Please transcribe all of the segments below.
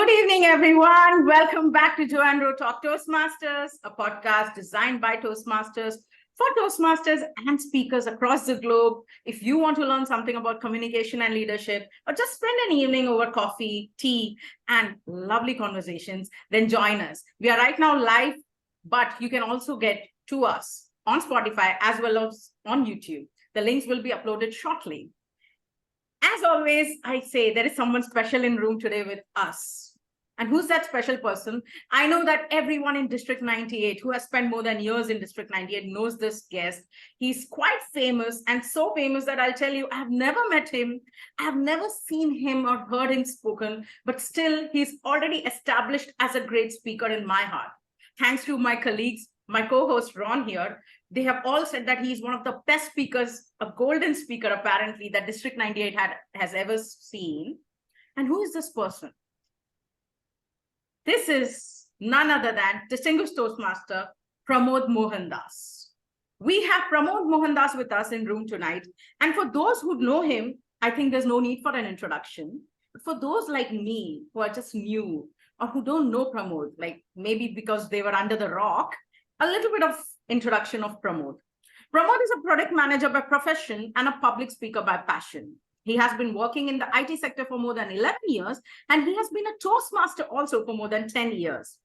Good evening, everyone. Welcome back to Joe and Ro Talk Toastmasters, a podcast designed by Toastmasters for Toastmasters and speakers across the globe. If you want to learn something about communication and leadership, or just spend an evening over coffee, tea, and lovely conversations, then join us. We are right now live, but you can also get to us on Spotify as well as on YouTube. The links will be uploaded shortly. As always, I say there is someone special in room today with us. And who's that special person? I know that everyone in District 98 who has spent more than years in District 98 knows this guest. He's quite famous, and so famous that I'll tell you, I've never met him. I've never seen him or heard him spoken, but still he's already established as a great speaker in my heart. Thanks to my colleagues, my co-host Ron here, they have all said that he's one of the best speakers, a golden speaker apparently, that District 98 has ever seen. And who is this person? This is none other than distinguished Toastmaster Pramod Mohandas. We have Pramod Mohandas with us in room tonight. And for those who know him, I think there's no need for an introduction. But for those like me who are just new or who don't know Pramod, like maybe because they were under the rock, a little bit of introduction of Pramod. Pramod is a product manager by profession and a public speaker by passion. He has been working in the IT sector for more than 11 years, and he has been a Toastmaster also for more than 10 years.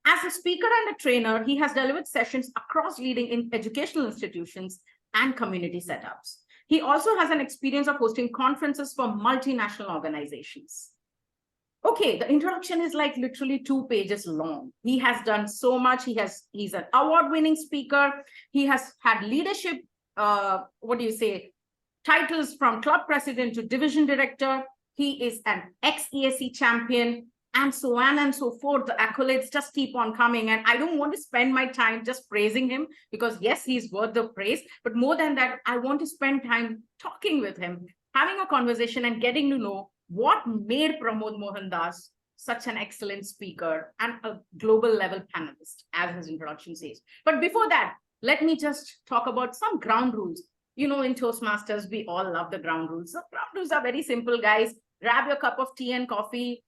As a speaker and a trainer, he has delivered sessions across leading educational institutions and community setups. He also has an experience of hosting conferences for multinational organizations. Okay, the introduction is like literally 2 pages long. He has done so much. He's an award-winning speaker. He has had leadership, titles from club president to division director. He is an ex-ESC champion, and so on and so forth. The accolades just keep on coming. And I don't want to spend my time just praising him because yes, he's worth the praise. But more than that, I want to spend time talking with him, having a conversation and getting to know what made Pramod Mohandas such an excellent speaker and a global level panelist, as his introduction says. But before that, let me just talk about some ground rules. You know, in Toastmasters, we all love the ground rules. The ground rules are very simple, guys. Grab your cup of tea and coffee,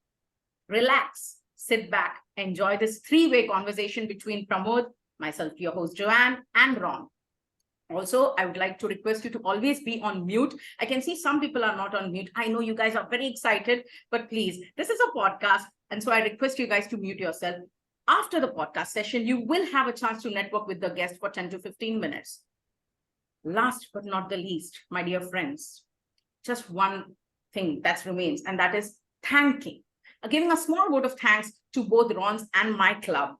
relax, sit back, enjoy this 3-way conversation between Pramod, myself, your host, Joanne, and Ron. Also, I would like to request you to always be on mute. I can see some people are not on mute. I know you guys are very excited, but please, this is a podcast. And so I request you guys to mute yourself. After the podcast session, you will have a chance to network with the guest for 10 to 15 minutes. Last but not the least, my dear friends, just one thing that remains, and that is thanking. Giving a small vote of thanks to both Ron's and my club,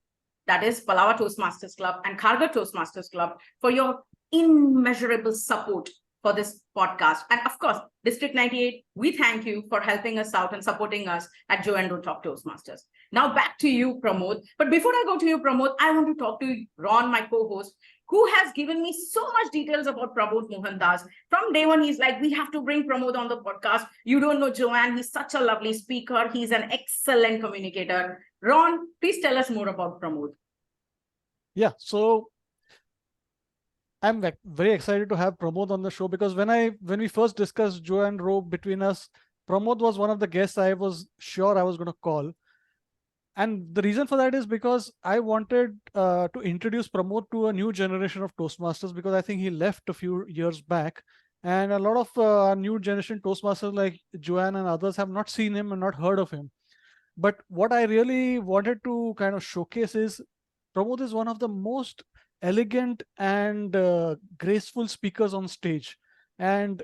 that is Palawa Toastmasters Club and Kharghar Toastmasters Club, for your immeasurable support for this podcast. And of course, District 98, we thank you for helping us out and supporting us at Joe and Ro Talk Toastmasters. Now back to you, Pramod. But before I go to you, Pramod, I want to talk to Ron, my co-host, who has given me so much details about Pramod Mohandas. From day one, he's like, we have to bring Pramod on the podcast. You don't know Joanne, he's such a lovely speaker. He's an excellent communicator. Ron, please tell us more about Pramod. Yeah, so I'm very excited to have Pramod on the show because when we first discussed Joe and Ro between us, Pramod was one of the guests I was sure I was going to call. And the reason for that is because I wanted to introduce Pramod to a new generation of Toastmasters because I think he left a few years back. And a lot of new generation Toastmasters like Joanne and others have not seen him and not heard of him. But what I really wanted to kind of showcase is Pramod is one of the most elegant and graceful speakers on stage. And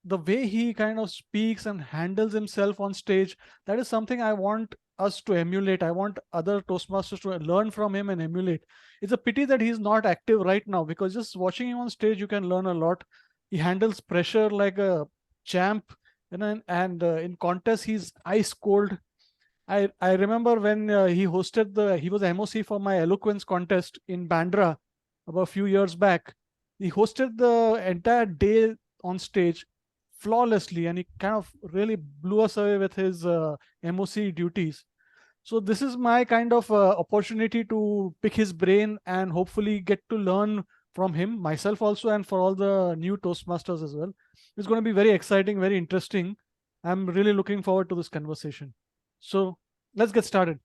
the way he kind of speaks and handles himself on stage, that is something I want us to emulate. I want other Toastmasters to learn from him and emulate. It's a pity that he's not active right now because just watching him on stage, you can learn a lot. He handles pressure like a champ, and in contests, he's ice cold. I remember when he was MOC for my eloquence contest in Bandra about a few years back. He hosted the entire day on stage flawlessly, and he kind of really blew us away with his MOC duties. So this is my kind of opportunity to pick his brain and hopefully get to learn from him, myself also, and for all the new Toastmasters as well. It's going to be very exciting, very interesting. I'm really looking forward to this conversation. So let's get started.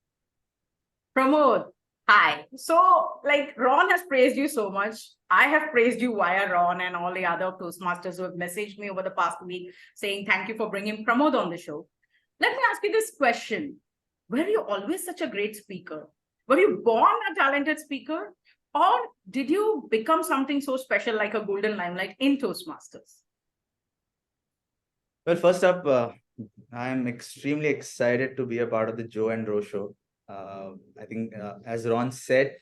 Pramod, hi. So, like, Ron has praised you so much. I have praised you via Ron and all the other Toastmasters who have messaged me over the past week saying thank you for bringing Pramod on the show. Let me ask you this question. Were you always such a great speaker? Were you born a talented speaker? Or did you become something so special like a golden limelight in Toastmasters? Well, first up, I'm extremely excited to be a part of the Joe and Ro show. I think, as Ron said,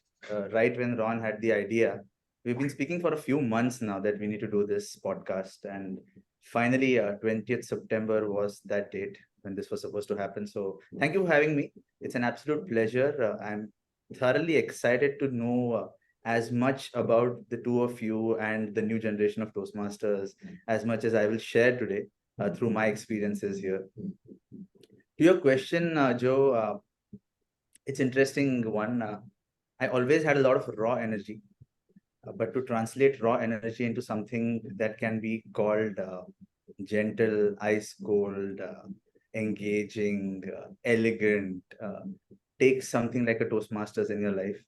right when Ron had the idea, we've been speaking for a few months now that we need to do this podcast. And finally, 20th September was that date when this was supposed to happen. So thank you for having me. It's an absolute pleasure. I'm thoroughly excited to know as much about the two of you and the new generation of Toastmasters as much as I will share today through my experiences here. To your question, Joe, it's interesting one. I always had a lot of raw energy, but to translate raw energy into something that can be called gentle, ice cold, engaging, elegant, takes something like a Toastmasters in your life,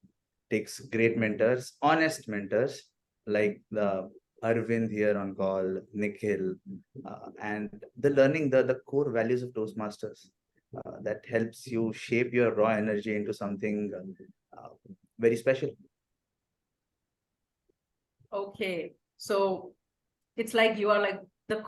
takes great mentors, honest mentors like the Arvind here on call, Nikhil, and the learning the core values of Toastmasters that helps you shape your raw energy into something very special. Okay. So it's like you are like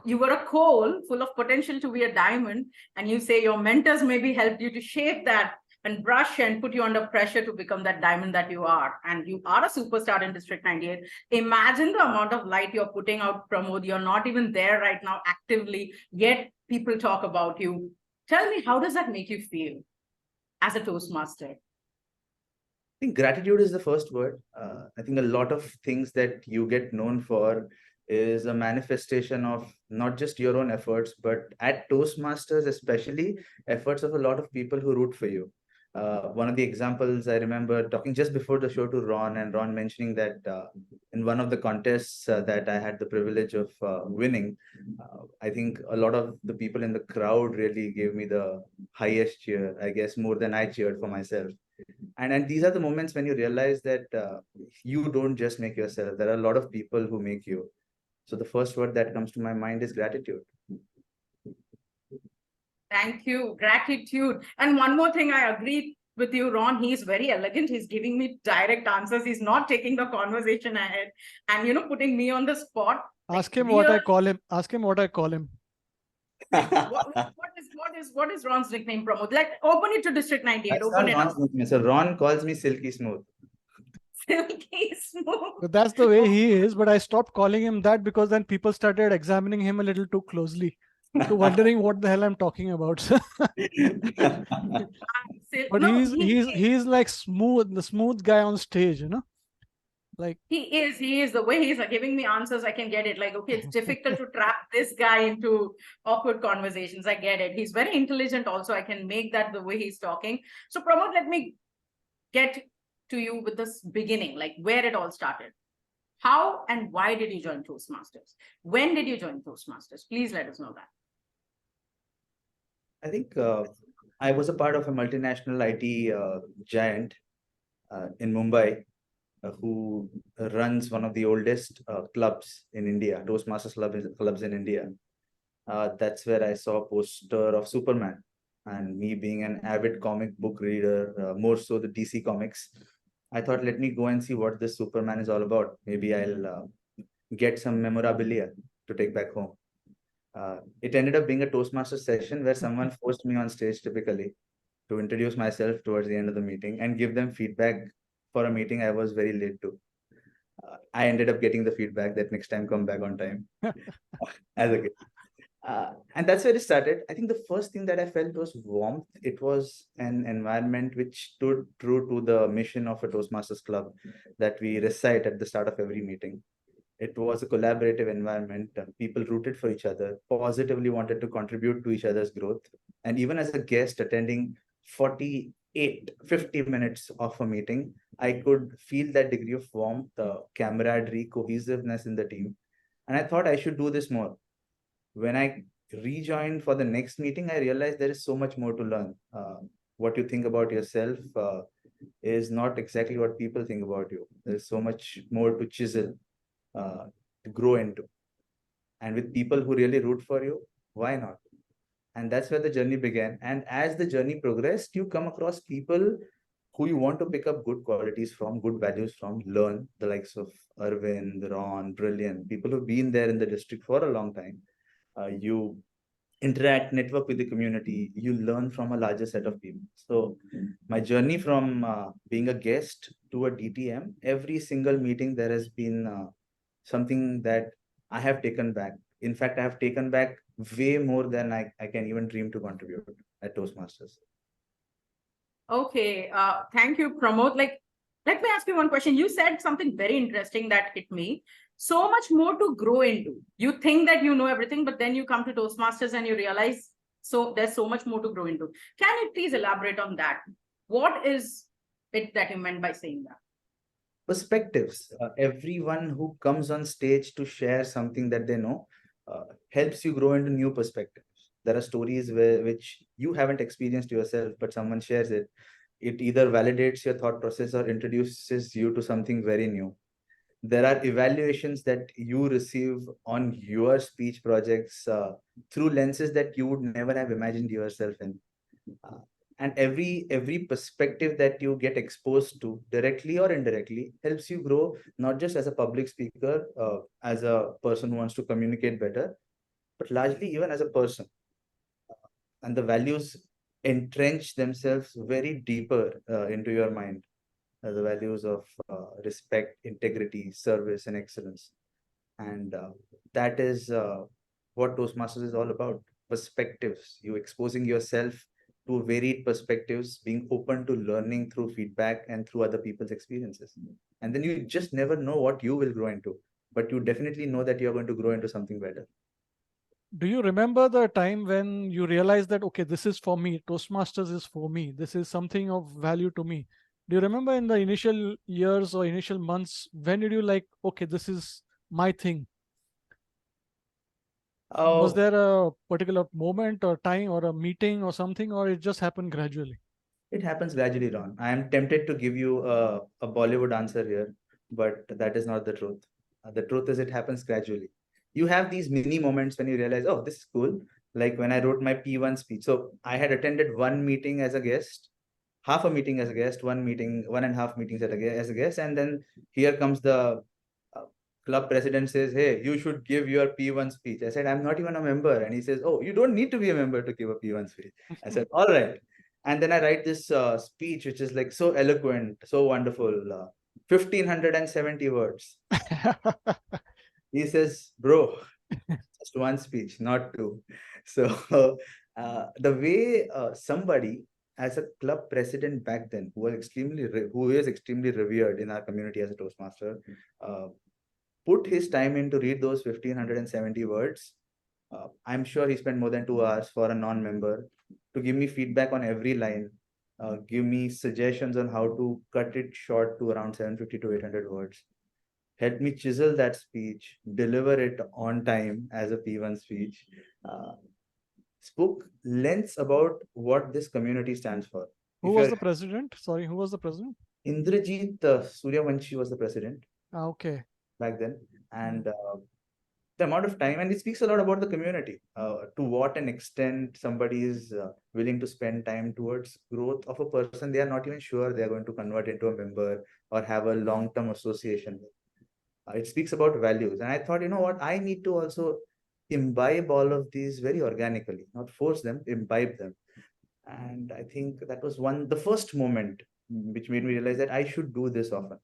you were a coal full of potential to be a diamond, and you say your mentors maybe helped you to shape that and brush and put you under pressure to become that diamond that you are. And you are a superstar in District 98. Imagine the amount of light you're putting out, Pramod. You're not even there right now actively, yet people talk about you. Tell me, how does that make you feel as a Toastmaster? I think gratitude is the first word. I think a lot of things that you get known for is a manifestation of not just your own efforts, but at Toastmasters, especially efforts of a lot of people who root for you. One of the examples I remember talking just before the show to Ron, and Ron mentioning that in one of the contests that I had the privilege of winning, I think a lot of the people in the crowd really gave me the highest cheer, I guess, more than I cheered for myself. And these are the moments when you realize that you don't just make yourself. There are a lot of people who make you. So the first word that comes to my mind is gratitude. Thank you. Gratitude. And one more thing, I agree with you, Ron. He's very elegant. He's giving me direct answers. He's not taking the conversation ahead and, putting me on the spot. Ask him what I call him. Ask him what I call him. What is Ron's nickname, Pramod? Like, open it to District 98. That's Open it up. So Ron calls me Silky Smooth. Silky smooth. But that's the way he is. But I stopped calling him that because then people started examining him a little too closely, to wondering what the hell I'm talking about. But No, he's like smooth, the smooth guy on stage, Like he is the way he's giving me answers. I can get it. Like, okay, it's difficult to trap this guy into awkward conversations. I get it. He's very intelligent also. I can make that the way he's talking. So Pramod, let me get to you with this beginning, like where it all started. How and why did you join Toastmasters? When did you join Toastmasters? Please let us know that. I think I was a part of a multinational IT giant in Mumbai, who runs one of the oldest clubs in India, Toastmasters clubs in India. That's where I saw a poster of Superman, and me being an avid comic book reader, more so the DC comics, I thought, let me go and see what this Superman is all about. Maybe I'll get some memorabilia to take back home. It ended up being a Toastmaster session where someone forced me on stage typically to introduce myself towards the end of the meeting and give them feedback for a meeting I was very late to. I ended up getting the feedback that next time come back on time as a kid. And that's where it started. I think the first thing that I felt was warmth. It was an environment which stood true to the mission of a Toastmasters club that we recite at the start of every meeting. It was a collaborative environment. People rooted for each other, positively wanted to contribute to each other's growth. And even as a guest attending 50 minutes of a meeting, I could feel that degree of warmth, camaraderie, cohesiveness in the team. And I thought I should do this more. When I rejoined for the next meeting, I realized there is so much more to learn. what you think about yourself is not exactly what people think about you. There's so much more to chisel, to grow into. And with people who really root for you, why not? And that's where the journey began. And as the journey progressed, you come across people who you want to pick up good qualities from, good values from, learn, the likes of Arvind, Ron, Brilliant, people who've been there in the district for a long time. You interact, network with the community, you learn from a larger set of people. So my journey from being a guest to a DTM, every single meeting there has been something that I have taken back. In fact, I have taken back way more than I can even dream to contribute at Toastmasters. Okay, thank you, Pramod. Like, let me ask you one question. You said something very interesting that hit me. So much more to grow into. You think that you know everything, but then you come to Toastmasters and you realize so there's so much more to grow into. Can you please elaborate on that? What is it that you meant by saying that? Perspectives. Everyone who comes on stage to share something that they know helps you grow into new perspectives. There are stories which you haven't experienced yourself, but someone shares it. It either validates your thought process or introduces you to something very new. There are evaluations that you receive on your speech projects through lenses that you would never have imagined yourself in. And every perspective that you get exposed to directly or indirectly helps you grow, not just as a public speaker, as a person who wants to communicate better, but largely even as a person. And the values entrench themselves very deeper into your mind, the values of respect, integrity, service, and excellence. And that is what Toastmasters is all about. Perspectives, you exposing yourself to varied perspectives, being open to learning through feedback and through other people's experiences. And then you just never know what you will grow into, but you definitely know that you're going to grow into something better. Do you remember the time when you realized that, okay, this is for me, Toastmasters is for me, this is something of value to me? Do you remember in the initial years or initial months, when did you like, okay, this is my thing? Was there a particular moment or time or a meeting or something, or it just happened gradually? It happens gradually, Ron. I am tempted to give you a Bollywood answer here, but that is not the truth. The truth is it happens gradually. You have these mini moments when you realize, oh, this is cool. Like when I wrote my P1 speech. So I had attended one meeting as a guest, half a meeting as a guest, one meeting, 1.5 meetings as a guest. And then here comes the club president says, hey, you should give your P1 speech. I said, I'm not even a member. And he says, oh, you don't need to be a member to give a P1 speech. I said, all right. And then I write this speech, which is like so eloquent, so wonderful, 1,570 words. He says, bro, just one speech, not two. So the way somebody as a club president back then, who is extremely revered in our community as a Toastmaster, put his time in to read those 1,570 words. I'm sure he spent more than 2 hours for a non-member to give me feedback on every line, give me suggestions on how to cut it short to around 750 to 800 words, help me chisel that speech, deliver it on time as a P1 speech, spoke lengths about what this community stands for. Who was the president? Sorry, who was the president? Indrajit Suryavanshi was the president. Okay. Back then. And the amount of time, and it speaks a lot about the community, to what an extent somebody is willing to spend time towards growth of a person they are not even sure they are going to convert into a member or have a long-term association with. It speaks about values. And I thought, you know what, I need to also imbibe all of these very organically, not force them, imbibe them. And I think that was the first moment which made me realize that I should do this often.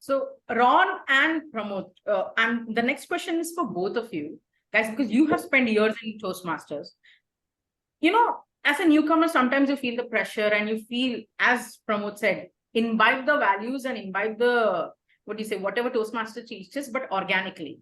So Ron and Pramod, and the next question is for both of you guys, because you have spent years in Toastmasters. You know, as a newcomer, sometimes you feel the pressure and you feel, as Pramod said, imbibe the values and imbibe the, whatever Toastmaster teaches, but organically.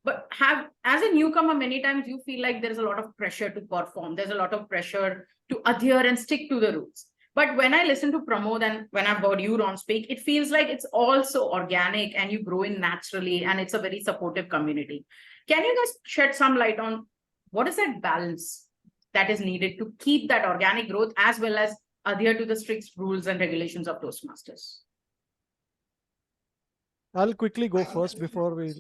But as a newcomer, many times you feel like there's a lot of pressure to perform. There's a lot of pressure to adhere and stick to the rules. But when I listen to Pramod and when I've heard you, Ron, speak, it feels like it's also organic and you grow in naturally and it's a very supportive community. Can you guys shed some light on what is that balance? that is needed to keep that organic growth as well as adhere to the strict rules and regulations of Toastmasters? I'll quickly go first before we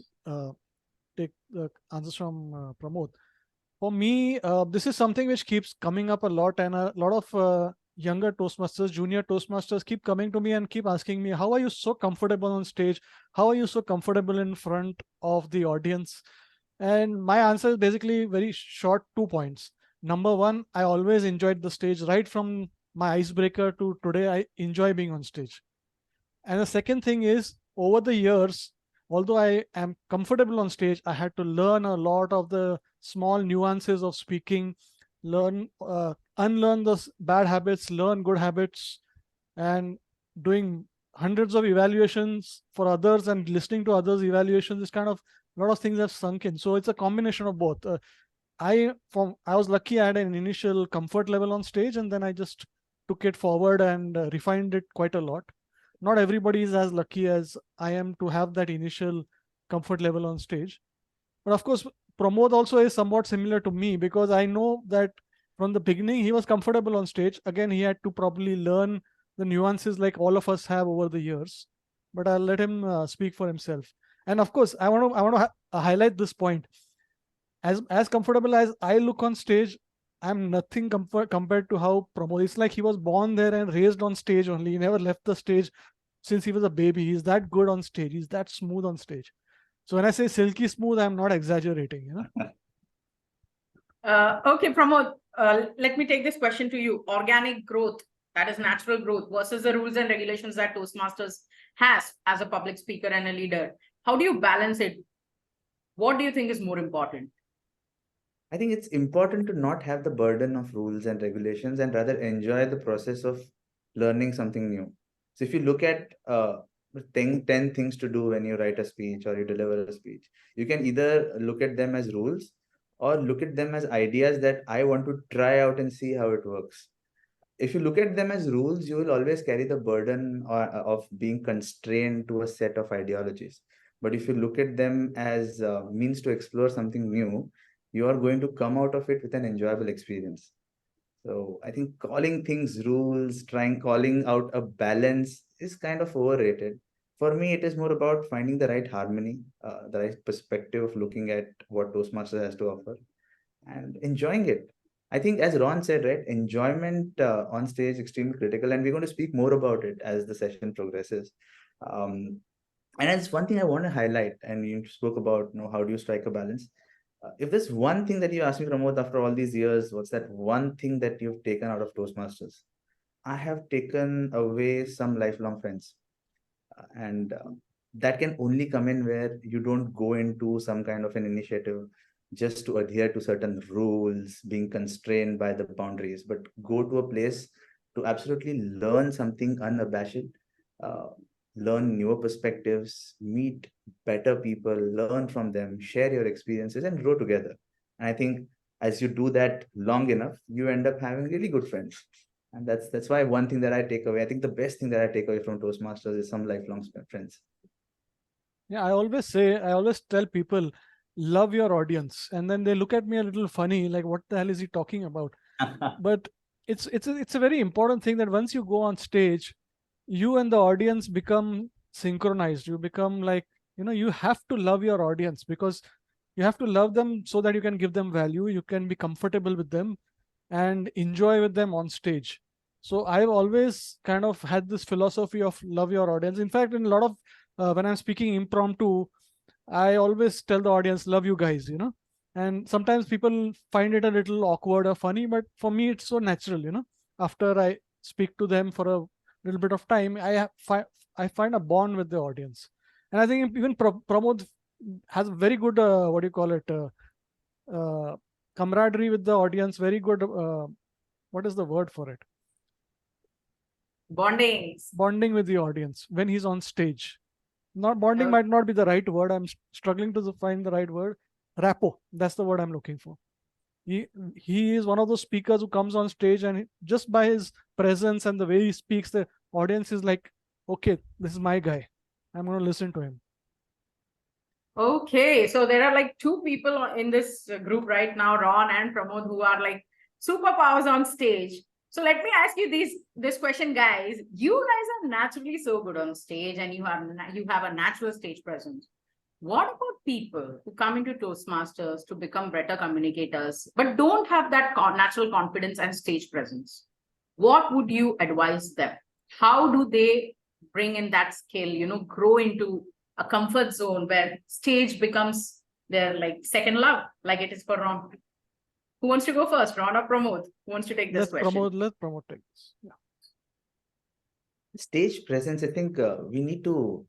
take the answers from Pramod. For me, this is something which keeps coming up a lot, and a lot of younger Toastmasters, junior Toastmasters keep coming to me and keep asking me, how are you so comfortable on stage? How are you so comfortable in front of the audience? And my answer is basically very short, 2 points. Number one, I always enjoyed the stage right from my icebreaker to today. I enjoy being on stage. And the second thing is, over the years, although I am comfortable on stage, I had to learn a lot of the small nuances of speaking, unlearn those bad habits, learn good habits, and doing hundreds of evaluations for others and listening to others' evaluations is kind of a lot of things have sunk in. So it's a combination of both. I was lucky I had an initial comfort level on stage, and then I just took it forward and refined it quite a lot. Not everybody is as lucky as I am to have that initial comfort level on stage. But of course, Pramod also is somewhat similar to me, because I know that from the beginning he was comfortable on stage. Again, he had to probably learn the nuances like all of us have over the years. But I'll let him speak for himself. And of course, I want to highlight this point. As comfortable as I look on stage, I'm nothing compared to how Pramod. It's like he was born there and raised on stage only. He never left the stage since he was a baby. He's that good on stage. He's that smooth on stage. So when I say silky smooth, I'm not exaggerating, you know. Okay, Pramod, let me take this question to you. Organic growth, that is natural growth, versus the rules and regulations that Toastmasters has as a public speaker and a leader. How do you balance it? What do you think is more important? I think it's important to not have the burden of rules and regulations and rather enjoy the process of learning something new. So if you look at 10 things to do when you write a speech or you deliver a speech, you can either look at them as rules or look at them as ideas that I want to try out and see how it works. If you look at them as rules, you will always carry the burden of being constrained to a set of ideologies. But if you look at them as means to explore something new, you are going to come out of it with an enjoyable experience. So I think calling things rules, calling out a balance is kind of overrated. For me, it is more about finding the right harmony, the right perspective of looking at what Toastmasters has to offer and enjoying it. I think, as Ron said, right, enjoyment on stage is extremely critical, and we're going to speak more about it as the session progresses. And it's one thing I want to highlight, and you spoke about, how do you strike a balance? If there's one thing that you asked me, Pramod, after all these years, what's that one thing that you've taken out of Toastmasters? I have taken away some lifelong friends. And that can only come in where you don't go into some kind of an initiative just to adhere to certain rules, being constrained by the boundaries, but go to a place to absolutely learn something unabashed, learn newer perspectives, meet better people, learn from them, share your experiences, and grow together. And I think as you do that long enough, you end up having really good friends. And that's why one thing that I take away, I think the best thing that I take away from Toastmasters is some lifelong friends. Yeah, I always tell people, love your audience. And then they look at me a little funny, like, what the hell is he talking about? But it's a very important thing that once you go on stage, you and the audience become synchronized. You become like, you have to love your audience, because you have to love them so that you can give them value. You can be comfortable with them and enjoy with them on stage. So I've always kind of had this philosophy of love your audience. In fact, in a lot of, when I'm speaking impromptu, I always tell the audience, love you guys, and sometimes people find it a little awkward or funny, but for me, it's so natural, after I speak to them for a little bit of time, I find a bond with the audience. And I think even Pramod has a very good, camaraderie with the audience, very good, what is the word for it? Bonding with the audience when he's on stage. Not bonding might not be the right word. I'm struggling to find the right word. Rapport. That's the word I'm looking for. He is one of those speakers who comes on stage, and just by his presence and the way he speaks, the audience is like, okay, this is my guy. I'm going to listen to him. Okay, so there are like two people in this group right now, Ron and Pramod, who are like superpowers on stage. So let me ask you this question, guys. You guys are naturally so good on stage, and you have a natural stage presence. What about people who come into Toastmasters to become better communicators, but don't have that natural confidence and stage presence? What would you advise them? How do they bring in that skill, grow into a comfort zone where stage becomes their like second love, like it is for Ron? Who wants to go first, Ron or Pramod? Who wants to take this question? Let Pramod take this. Stage presence, I think we need to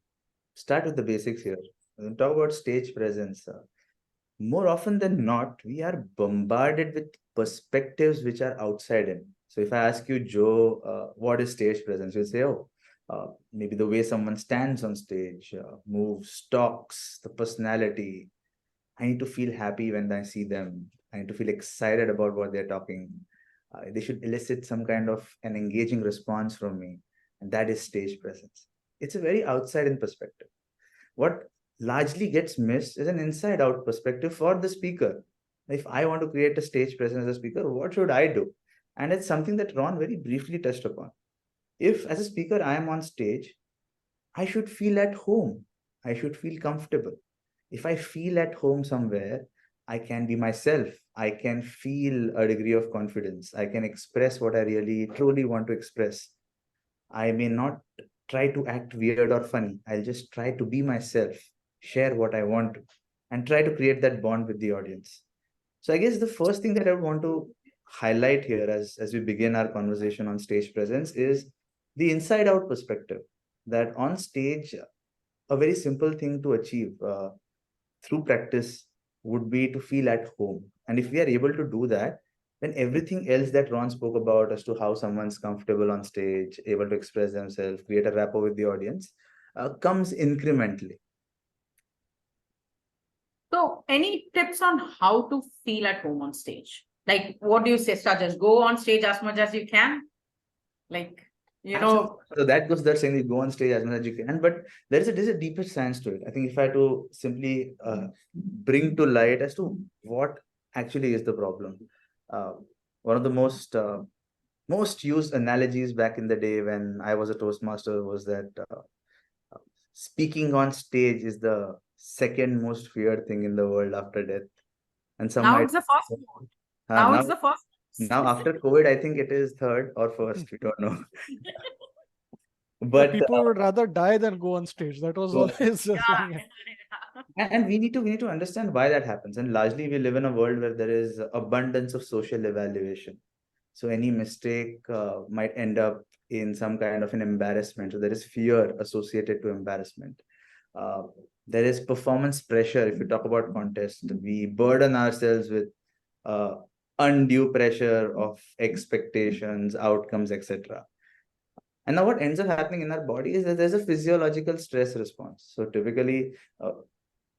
start with the basics here. When we talk about stage presence, more often than not, we are bombarded with perspectives which are outside in. So if I ask you, Joe, what is stage presence? You'll say, oh, maybe the way someone stands on stage, moves, talks, the personality. I need to feel happy when I see them. I need to feel excited about what they're talking. They should elicit some kind of an engaging response from me. And that is stage presence. It's a very outside-in perspective. What largely gets missed is an inside-out perspective for the speaker. If I want to create a stage presence as a speaker, what should I do? And it's something that Ron very briefly touched upon. If as a speaker, I am on stage, I should feel at home. I should feel comfortable. If I feel at home somewhere, I can be myself. I can feel a degree of confidence. I can express what I really, truly want to express. I may not try to act weird or funny. I'll just try to be myself, share what I want to, and try to create that bond with the audience. So I guess the first thing that I want to highlight here as we begin our conversation on stage presence is the inside out perspective, that on stage, a very simple thing to achieve through practice would be to feel at home. And if we are able to do that, then everything else that Ron spoke about as to how someone's comfortable on stage, able to express themselves, create a rapport with the audience, comes incrementally. So any tips on how to feel at home on stage? Like, what do you say, Just go on stage as much as you can? Like, So that goes without saying, you go on stage as much as you can, but there's a deeper science to it. I think if I had to simply bring to light as to what actually is the problem. One of the most used analogies back in the day when I was a Toastmaster was that speaking on stage is the second most feared thing in the world after death. And some now it's the first one. Now it's the first. Now after COVID, I think it is third or first. We don't know. But people would rather die than go on stage. That was always and we need to understand why that happens. And largely, we live in a world where there is abundance of social evaluation. So any mistake might end up in some kind of an embarrassment. So there is fear associated to embarrassment. There is performance pressure. If you talk about contest, we burden ourselves with undue pressure of expectations, outcomes, etc. And now what ends up happening in our body is that there's a physiological stress response. So typically,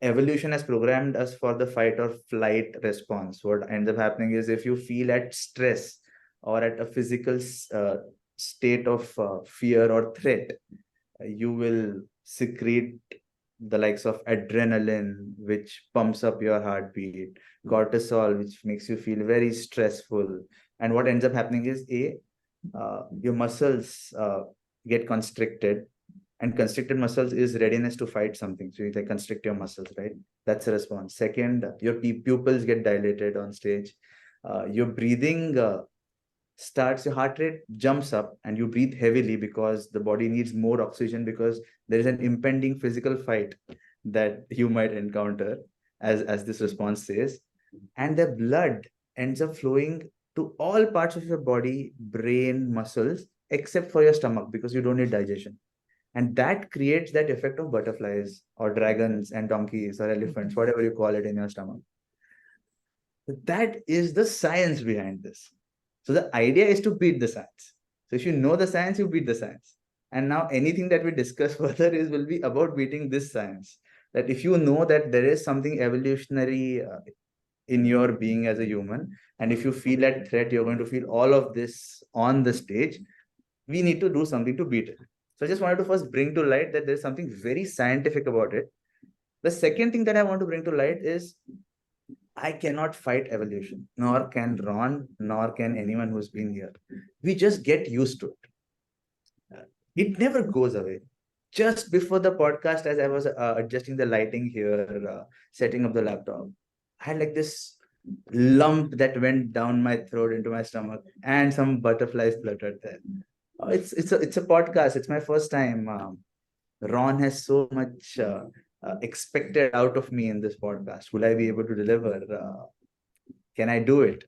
evolution has programmed us for the fight or flight response. What ends up happening is if you feel at stress or at a physical state of fear or threat, you will secrete the likes of adrenaline, which pumps up your heartbeat, cortisol, which makes you feel very stressful. And what ends up happening is your muscles get constricted, and constricted muscles is readiness to fight something. So you constrict your muscles, right? That's a response. Second, your pupils get dilated on stage. Your breathing starts, your heart rate jumps up, and you breathe heavily because the body needs more oxygen, because there is an impending physical fight that you might encounter, as this response says. And the blood ends up flowing to all parts of your body, brain, muscles, except for your stomach, because you don't need digestion. And that creates that effect of butterflies or dragons and donkeys or elephants, whatever you call it, in your stomach. That is the science behind this. So the idea is to beat the science. So if you know the science, you beat the science. And now anything that we discuss further will be about beating this science. That if you know that there is something evolutionary in your being as a human, and if you feel at threat, you're going to feel all of this on the stage, we need to do something to beat it. So I just wanted to first bring to light that there's something very scientific about it. The second thing that I want to bring to light is I cannot fight evolution, nor can Ron, nor can anyone who's been here. We just get used to it. It never goes away. Just before the podcast, as I was adjusting the lighting here, setting up the laptop, I had like this lump that went down my throat into my stomach, and some butterflies fluttered there. It's a podcast. It's my first time. Ron has so much expected out of me in this podcast. Will I be able to deliver? Can I do it?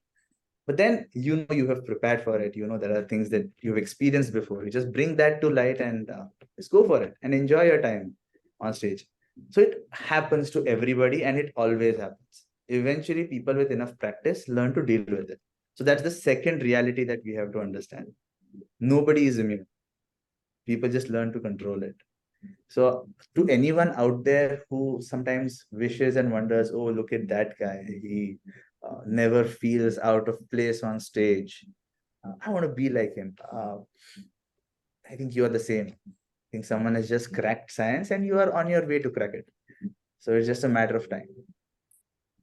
But then you have prepared for it. There are things that you've experienced before. You just bring that to light and just go for it and enjoy your time on stage. So it happens to everybody, and it always happens. Eventually, people with enough practice learn to deal with it. So that's the second reality that we have to understand. Nobody is immune. People just learn to control it. So to anyone out there who sometimes wishes and wonders, oh, look at that guy, he never feels out of place on stage. I want to be like him. I think you are the same. I think someone has just cracked science and you are on your way to crack it. So it's just a matter of time.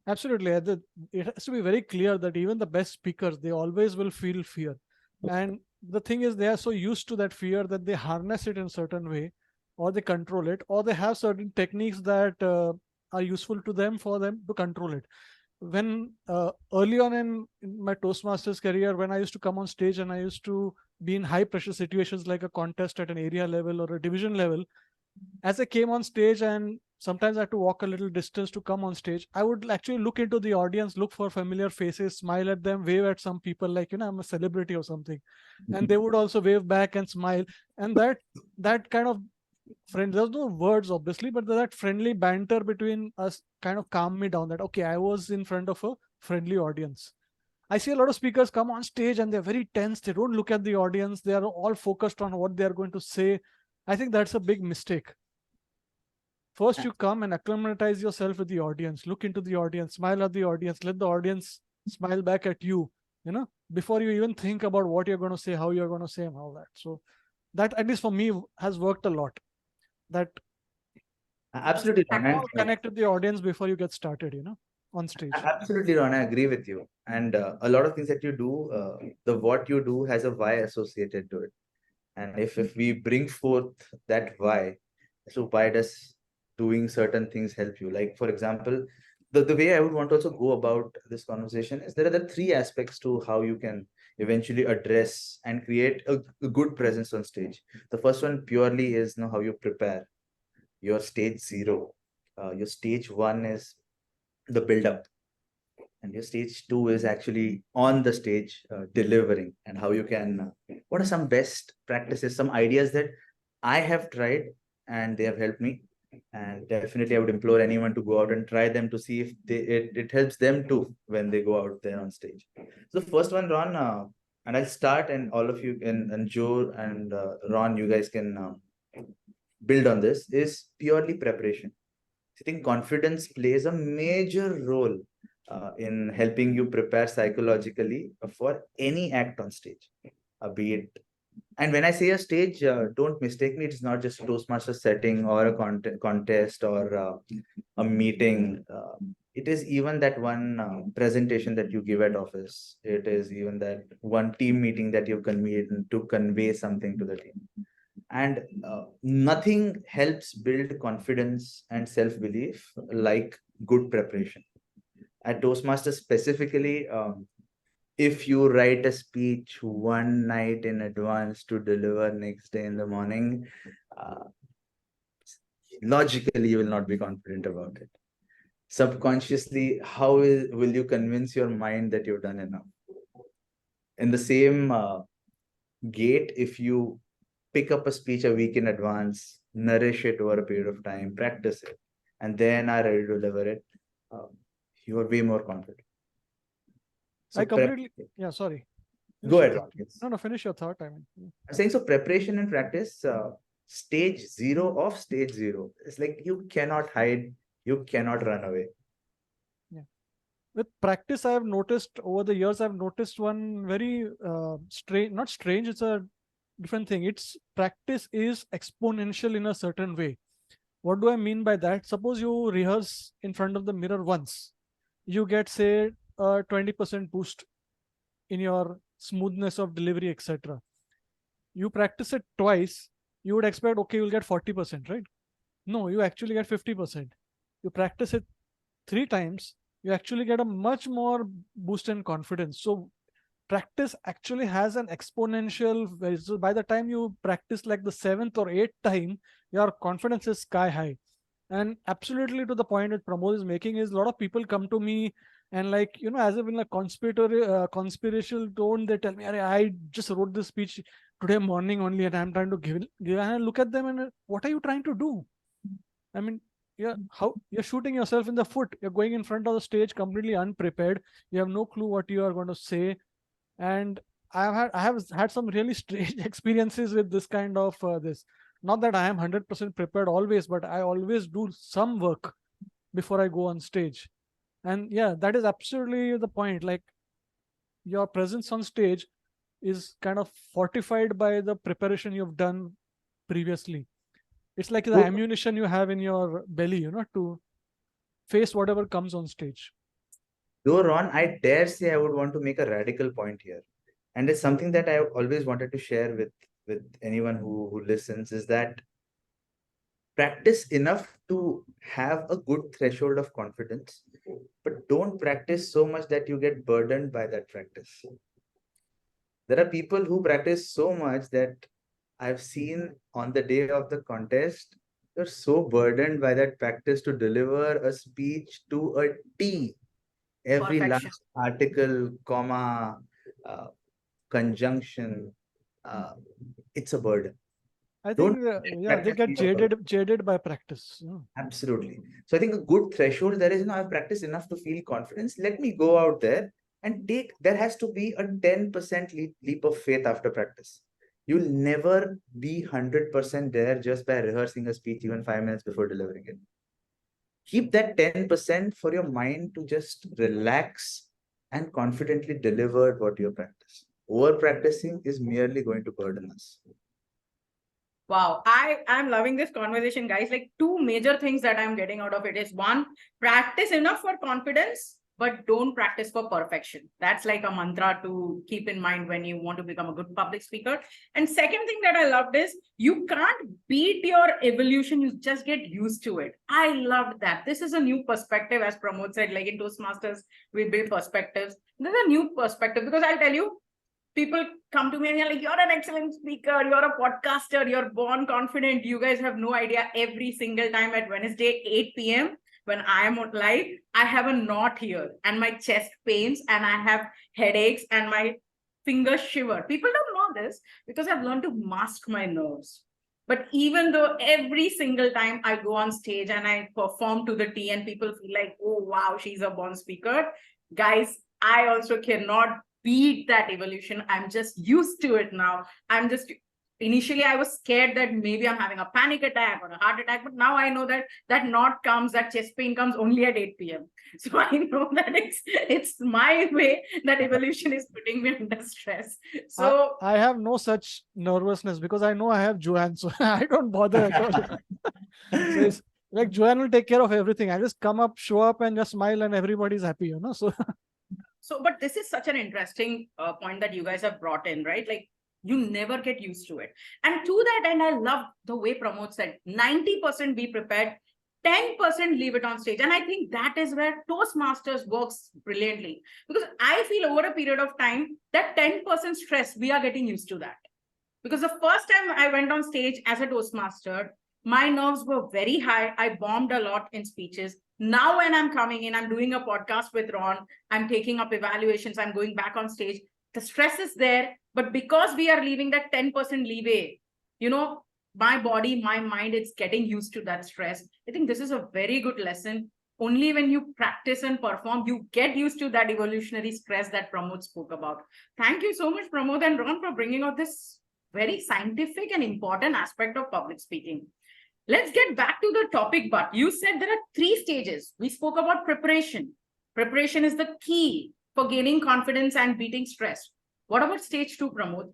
Absolutely. It has to be very clear that even the best speakers, they always will feel fear. And the thing is, they are so used to that fear that they harness it in a certain way, or they control it, or they have certain techniques that are useful to them for them to control it. When early on in my Toastmasters career, when I used to come on stage and I used to be in high pressure situations like a contest at an area level or a division level, as I came on stage and sometimes I had to walk a little distance to come on stage, I would actually look into the audience, look for familiar faces, smile at them, wave at some people like, I'm a celebrity or something. And they would also wave back and smile. And that kind of friend, there's no words obviously, but that friendly banter between us kind of calmed me down that, okay, I was in front of a friendly audience. I see a lot of speakers come on stage and they're very tense. They don't look at the audience. They are all focused on what they're going to say. I think that's a big mistake. First, you come and acclimatize yourself with the audience, look into the audience, smile at the audience, let the audience smile back at you, before you even think about what you're going to say, how you're going to say, and all that. So that, at least for me, has worked a lot. That Absolutely, Ron. connect with the audience before you get started, on stage. Absolutely, Ron. I agree with you. And a lot of things that you do, the what you do has a why associated to it. And if we bring forth that why, so why does doing certain things help you? Like, for example, the way I would want to also go about this conversation is there are the three aspects to how you can eventually address and create a good presence on stage. The first one purely is how you prepare your stage zero. Your stage one is the build up, and your stage two is actually on the stage delivering, and how you can what are some best practices, some ideas that I have tried and they have helped me, and definitely I would implore anyone to go out and try them to see if it helps them too when they go out there on stage. So the first one, Ron, and I'll start, and all of you and Joe and Ron, you guys can build on this, is purely preparation. I think confidence plays a major role in helping you prepare psychologically for any act on stage, be it. And when I say a stage, don't mistake me. It's not just a Toastmaster setting or a contest or a meeting. It is even that one presentation that you give at office. It is even that one team meeting that you've convened to convey something to the team. And nothing helps build confidence and self-belief like good preparation. At Toastmasters specifically, if you write a speech one night in advance to deliver next day in the morning, logically you will not be confident about it. Subconsciously, how will you convince your mind that you've done enough? In the same gate, if you pick up a speech a week in advance, nourish it over a period of time, practice it, and then are ready to deliver it, you are way more confident. So I completely, sorry. Go ahead. No, finish your thought. I'm saying, so preparation and practice, stage zero of stage zero. It's like you cannot hide, you cannot run away. Yeah. With practice, I have noticed over the years, I've noticed one very strange, not strange, it's a different thing. It's practice is exponential in a certain way. What do I mean by that? Suppose you rehearse in front of the mirror once. you get, say, a 20% boost in your smoothness of delivery, etc. You practice it twice, you would expect, okay, you'll get 40%, right? No, you actually get 50%. You practice it 3 times, you actually get a much more boost in confidence. So practice actually has an exponential so by the time you practice like the 7th or 8th time, your confidence is sky high. And absolutely to the point that Pramod is making is, a lot of people come to me and, like, as if in a conspirational tone, they tell me, I just wrote this speech today morning only and I'm trying to give. And I look at them and, what are you trying to do? I mean, how you're shooting yourself in the foot. You're going in front of the stage completely unprepared. You have no clue what you are going to say. And I have had some really strange experiences with this kind of this. Not that I am 100% prepared always, but I always do some work before I go on stage. And yeah, that is absolutely the point. Like, your presence on stage is kind of fortified by the preparation you've done previously. It's like the Though, ammunition you have in your belly, to face whatever comes on stage. Ron, I dare say I would want to make a radical point here. And it's something that I always wanted to share with anyone who listens, is that practice enough to have a good threshold of confidence, but don't practice so much that you get burdened by that practice. There are people who practice so much that I've seen on the day of the contest, they're so burdened by that practice to deliver a speech to a T. Every Perfection. last article, comma, conjunction, it's a burden. I Don't think, they practice get be a burden. jaded by practice. Absolutely. So I think a good threshold there is, I've practiced enough to feel confidence. Let me go out there and there has to be a 10% leap of faith after practice. You'll never be 100% there just by rehearsing a speech even 5 minutes before delivering it. Keep that 10% for your mind to just relax and confidently deliver what you practice. Over practicing is merely going to burden us. Wow, I'm loving this conversation, guys. Like, two major things that I'm getting out of it is, one, practice enough for confidence, but don't practice for perfection. That's like a mantra to keep in mind when you want to become a good public speaker. And second thing that I loved is, you can't beat your evolution, you just get used to it. I loved that. This is a new perspective, as Pramod said, like in Toastmasters, we build perspectives. This is a new perspective, because I'll tell you, people come to me and you're like, you're an excellent speaker, you're a podcaster, you're born confident. You guys have no idea. Every single time at Wednesday, 8 p.m., when I am on live, I have a knot here and my chest pains and I have headaches and my fingers shiver. People don't know this because I've learned to mask my nerves. But even though every single time I go on stage and I perform to the T and people feel like, oh, wow, she's a born speaker. Guys, I also cannot beat that evolution. I'm just used to it now. Initially I was scared that maybe I'm having a panic attack or a heart attack, but now I know that that knot comes, that chest pain comes only at 8 p.m. So I know that it's my way that evolution is putting me under stress. So I have no such nervousness because I know I have Joanne, so I don't bother at all. So it's like, Joanne will take care of everything. I just come up, show up, and just smile, and everybody's happy, So, but this is such an interesting point that you guys have brought in, right? Like, you never get used to it. And to that end, I love the way Pramod said, 90% be prepared, 10% leave it on stage. And I think that is where Toastmasters works brilliantly. Because I feel over a period of time, that 10% stress, we are getting used to that. Because the first time I went on stage as a Toastmaster, my nerves were very high. I bombed a lot in speeches. Now, when I'm coming in, I'm doing a podcast with Ron, I'm taking up evaluations, I'm going back on stage. The stress is there, but because we are leaving that 10% leeway, my body, my mind, it's getting used to that stress. I think this is a very good lesson. Only when you practice and perform, you get used to that evolutionary stress that Pramod spoke about. Thank you so much, Pramod and Ron, for bringing out this very scientific and important aspect of public speaking. Let's get back to the topic, but you said there are 3 stages. We spoke about preparation. Preparation is the key for gaining confidence and beating stress. What about stage 2, Pramod?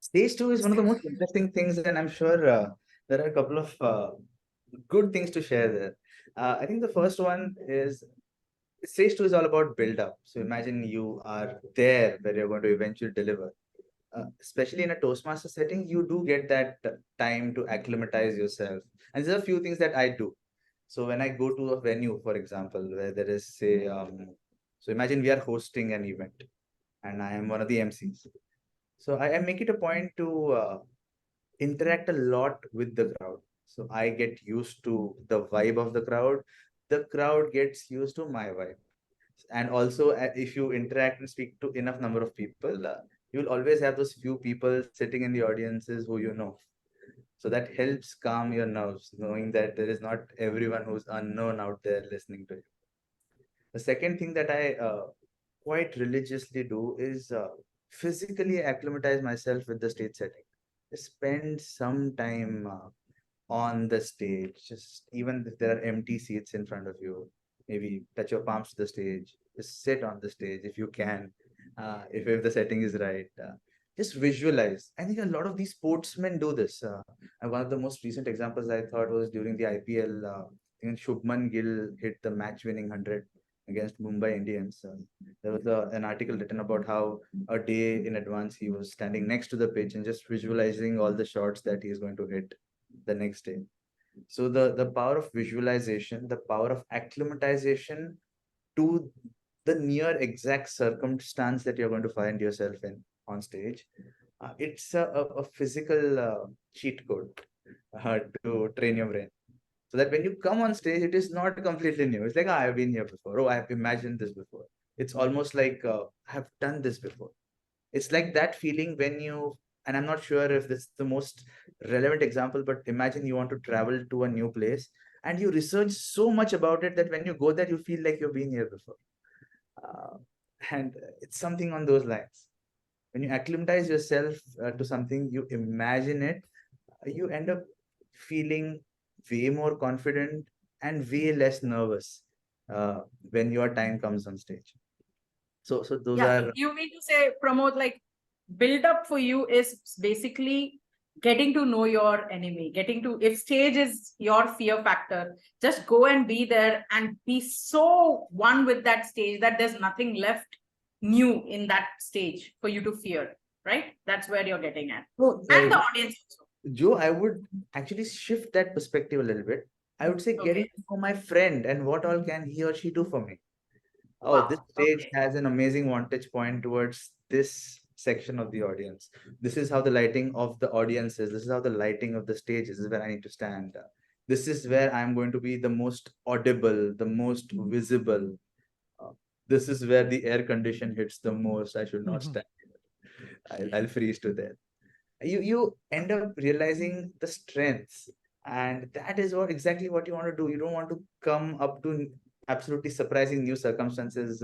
Stage 2 is one of the most interesting things, and I'm sure there are a couple of good things to share there. I think the first one is Stage 2 is all about build up. So imagine you are there where you're going to eventually deliver. Especially in a Toastmaster setting, you do get that time to acclimatize yourself. And there are a few things that I do. So when I go to a venue, for example, where there is, say, so imagine we are hosting an event and I am one of the MCs. So I make it a point to interact a lot with the crowd. So I get used to the vibe of the crowd. The crowd gets used to my vibe. And also, if you interact and speak to enough number of people, you'll always have those few people sitting in the audiences who you know. So that helps calm your nerves, knowing that there is not everyone who's unknown out there listening to you. The second thing that I quite religiously do is physically acclimatize myself with the stage setting. Spend some time on the stage, just even if there are empty seats in front of you, maybe touch your palms to the stage, just sit on the stage if you can, if the setting is right. Just visualize. I think a lot of these sportsmen do this. And one of the most recent examples I thought was during the IPL. I think Shubman Gill hit the match-winning 100 against Mumbai Indians. There was an article written about how a day in advance he was standing next to the pitch and just visualizing all the shots that he is going to hit the next day. So the power of visualization, the power of acclimatization to the near exact circumstance that you're going to find yourself in on stage, it's a physical cheat code to train your brain. So that when you come on stage, it is not completely new. It's like, I've been here before. Oh, I've imagined this before. It's almost like I've done this before. It's like that feeling when you, and I'm not sure if this is the most relevant example, but imagine you want to travel to a new place and you research so much about it that when you go there, you feel like you've been here before. And it's something on those lines. When you acclimatize yourself to something, you imagine it, you end up feeling way more confident and way less nervous when your time comes on stage. So those Yeah, are. you mean to say, Pramod, like build up for you is basically getting to know your enemy, getting to, if stage is your fear factor, just go and be there and be so one with that stage that there's nothing left new in that stage for you to fear, right? That's where you're getting at. So, And the audience also. Joe, I would actually shift that perspective a little bit. I would say getting Okay. to know my friend and what all can he or she do for me. Oh, Wow. this stage Okay. has an amazing vantage point towards this section of the audience. This is how the lighting of the audience is. This is how the lighting of the stage is. This is where I need to stand. This is where I'm going to be the most audible, the most visible. Uh, this is where the air condition hits the most. I should not stand. I'll freeze to death. You end up realizing the strengths, and that is exactly what you want to do. You don't want to come up to absolutely surprising new circumstances,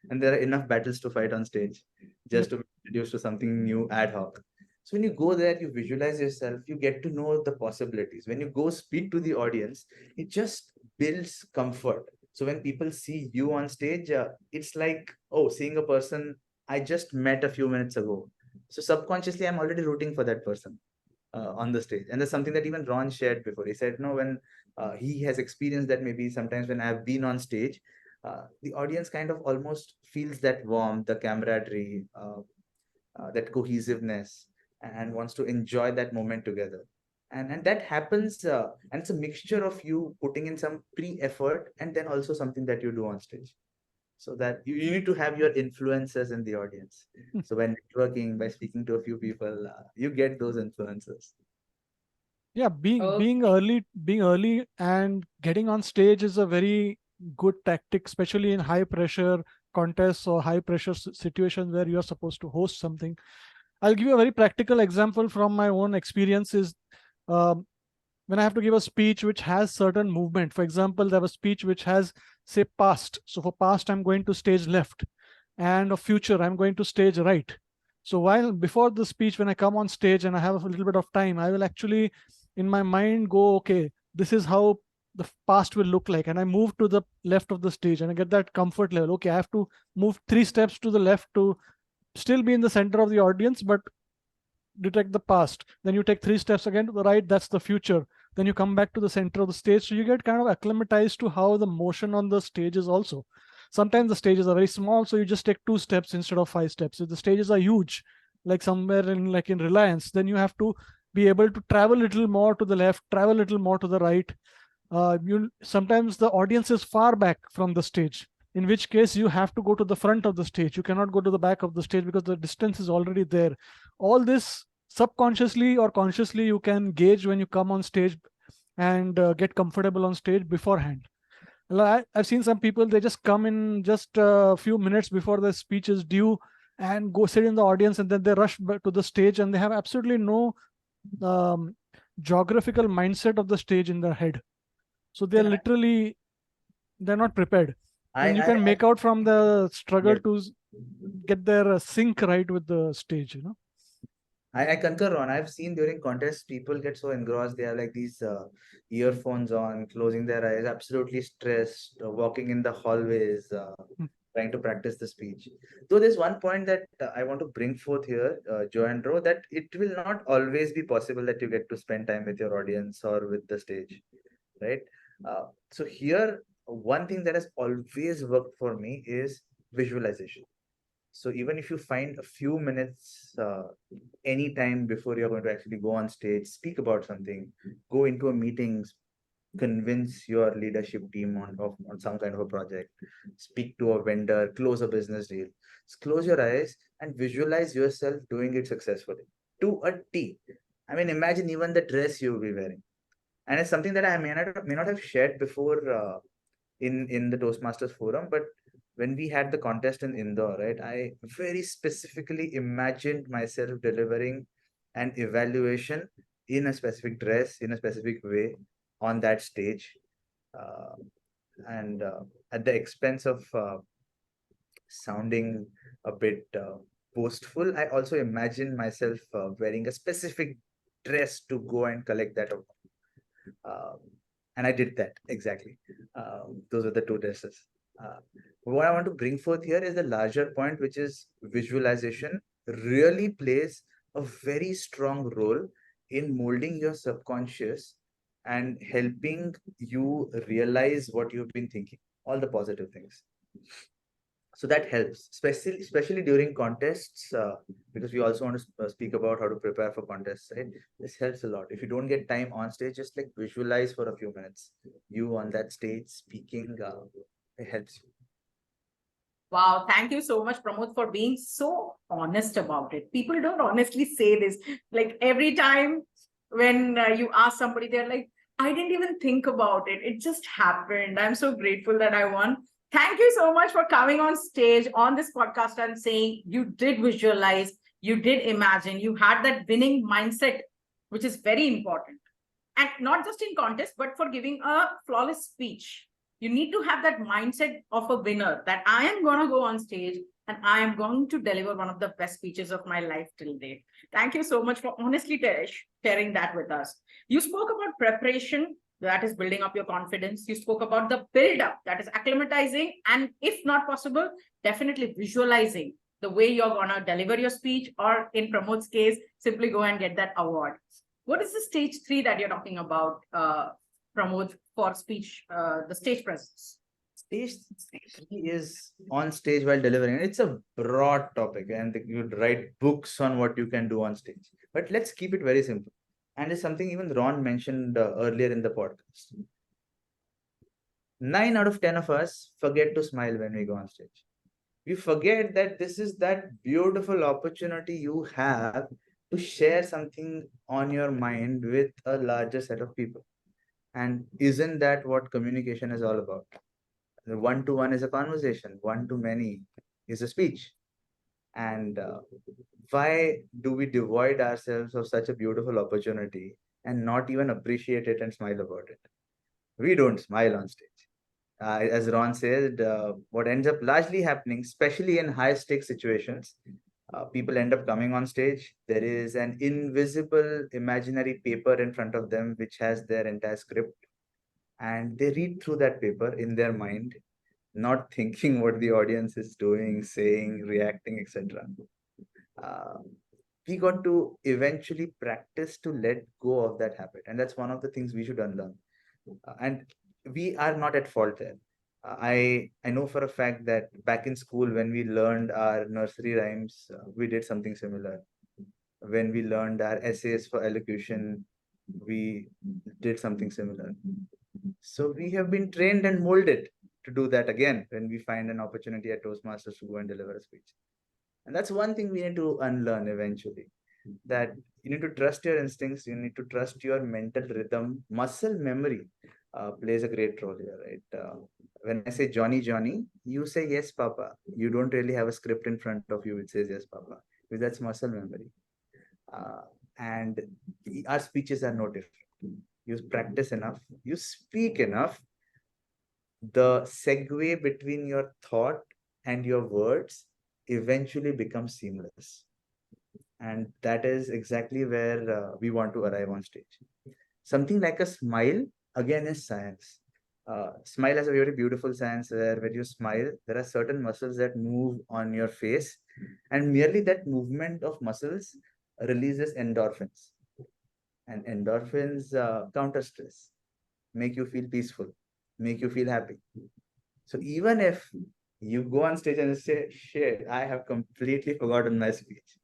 and there are enough battles to fight on stage just to be introduced to something new ad hoc. So when you go there, you visualize yourself, you get to know the possibilities. When you go speak to the audience, it just builds comfort. So when people see you on stage, it's like, oh, seeing a person I just met a few minutes ago. So subconsciously, I'm already rooting for that person on the stage. And that's something that even Ron shared before. He said, no, when he has experienced that, maybe sometimes when I've been on stage, the audience kind of almost feels that warmth, the camaraderie, that cohesiveness, and wants to enjoy that moment together. And that happens, and it's a mixture of you putting in some pre-effort and then also something that you do on stage. So that you need to have your influences in the audience. So when networking, by speaking to a few people, you get those influences. Yeah, being early and getting on stage is a very good tactic, especially in high pressure contests or high pressure situations where you are supposed to host something. I'll give you a very practical example from my own experiences. Um, when I have to give a speech which has certain movement, for example, there was a speech which has, say, past. So for past, I'm going to stage left, and of future, I'm going to stage right. So while before the speech, when I come on stage and I have a little bit of time, I will actually, in my mind, go, okay, this is how the past will look like. And I move to the left of the stage and I get that comfort level. Okay, I have to move 3 steps to the left to still be in the center of the audience, but detect the past. Then you take 3 steps again to the right, that's the future. Then you come back to the center of the stage. So you get kind of acclimatized to how the motion on the stage is also. Sometimes the stages are very small, so you just take 2 steps instead of 5 steps. If the stages are huge, like somewhere in Reliance, then you have to be able to travel a little more to the left, travel a little more to the right. Sometimes the audience is far back from the stage, in which case you have to go to the front of the stage. You cannot go to the back of the stage because the distance is already there. All this subconsciously or consciously you can gauge when you come on stage and get comfortable on stage beforehand. I've seen some people, they just come in just a few minutes before the speech is due and go sit in the audience, and then they rush back to the stage, and they have absolutely no geographical mindset of the stage in their head. So they're Yeah. literally, they're not prepared. And you I can make out from the struggle Yes. to get their sync right with the stage, you know. I concur, Ron. I've seen during contests, people get so engrossed. They have like these earphones on, closing their eyes, absolutely stressed, walking in the hallways, Hmm. trying to practice the speech. Though there's one point that I want to bring forth here, Joe and Ro, that it will not always be possible that you get to spend time with your audience or with the stage, right? So here, one thing that has always worked for me is visualization. So even if you find a few minutes any time before you're going to actually go on stage, speak about something, go into a meeting, convince your leadership team on some kind of a project, speak to a vendor, close a business deal, just close your eyes and visualize yourself doing it successfully to a T. I mean, imagine even the dress you'll be wearing. And it's something that I may not have shared before in the Toastmasters forum, but when we had the contest in Indore, right, I very specifically imagined myself delivering an evaluation in a specific dress, in a specific way on that stage. Uh, and at the expense of sounding a bit boastful, I also imagined myself wearing a specific dress to go and collect that award. And I did that exactly. Those are the 2 dresses. What I want to bring forth here is the larger point, which is visualization really plays a very strong role in molding your subconscious and helping you realize what you've been thinking, all the positive things. So that helps, especially during contests, because we also want to speak about how to prepare for contests, right? This helps a lot. If you don't get time on stage, just like visualize for a few minutes. You on that stage speaking, it helps you. Wow, thank you so much, Pramod, for being so honest about it. People don't honestly say this. Like every time when you ask somebody, they're like, I didn't even think about it. It just happened. I'm so grateful that I won. Thank you so much for coming on stage on this podcast and saying you did visualize, you did imagine, you had that winning mindset, which is very important. And not just in contest, but for giving a flawless speech. You need to have that mindset of a winner, that I am going to go on stage and I am going to deliver one of the best speeches of my life till date. Thank you so much for honestly sharing that with us. You spoke about preparation, that is building up your confidence. You spoke about the build up, that is acclimatizing, and if not possible, definitely visualizing the way you're going to deliver your speech, or in Pramod's case, simply go and get that award. What is the stage 3 that you're talking about, Pramod, for speech, the stage presence? Stage 3 is on stage while delivering. It's a broad topic, and you'd write books on what you can do on stage. But let's keep it very simple. And it's something even Ron mentioned earlier in the podcast. 9 out of 10 of us forget to smile when we go on stage. We forget that this is that beautiful opportunity you have to share something on your mind with a larger set of people. And isn't that what communication is all about? The one-to-one is a conversation, one-to-many is a speech. And why do we devoid ourselves of such a beautiful opportunity and not even appreciate it and smile about it? We don't smile on stage. As Ron said, what ends up largely happening, especially in high-stakes situations, people end up coming on stage. There is an invisible imaginary paper in front of them which has their entire script, and they read through that paper in their mind, not thinking what the audience is doing, saying, reacting, etc. We got to eventually practice to let go of that habit, and that's one of the things we should unlearn. And we are not at fault there. I know for a fact that back in school when we learned our nursery rhymes, we did something similar. When we learned our essays for elocution, we did something similar. So we have been trained and molded to do that again when we find an opportunity at Toastmasters to go and deliver a speech. And that's one thing we need to unlearn eventually. That you need to trust your instincts, you need to trust your mental rhythm, muscle memory plays a great role here, right? When I say Johnny, Johnny, you say yes, Papa. You don't really have a script in front of you which says yes, Papa, because that's muscle memory. Uh, and our speeches are no different. You practice enough, you speak enough, the segue between your thought and your words eventually becomes seamless. And that is exactly where we want to arrive on stage. Something like a smile, again, is science. Smile has a very beautiful science where when you smile, there are certain muscles that move on your face, and merely that movement of muscles releases endorphins. And endorphins counter stress, make you feel peaceful, make you feel happy. So even if you go on stage and say, shit, I have completely forgotten my speech,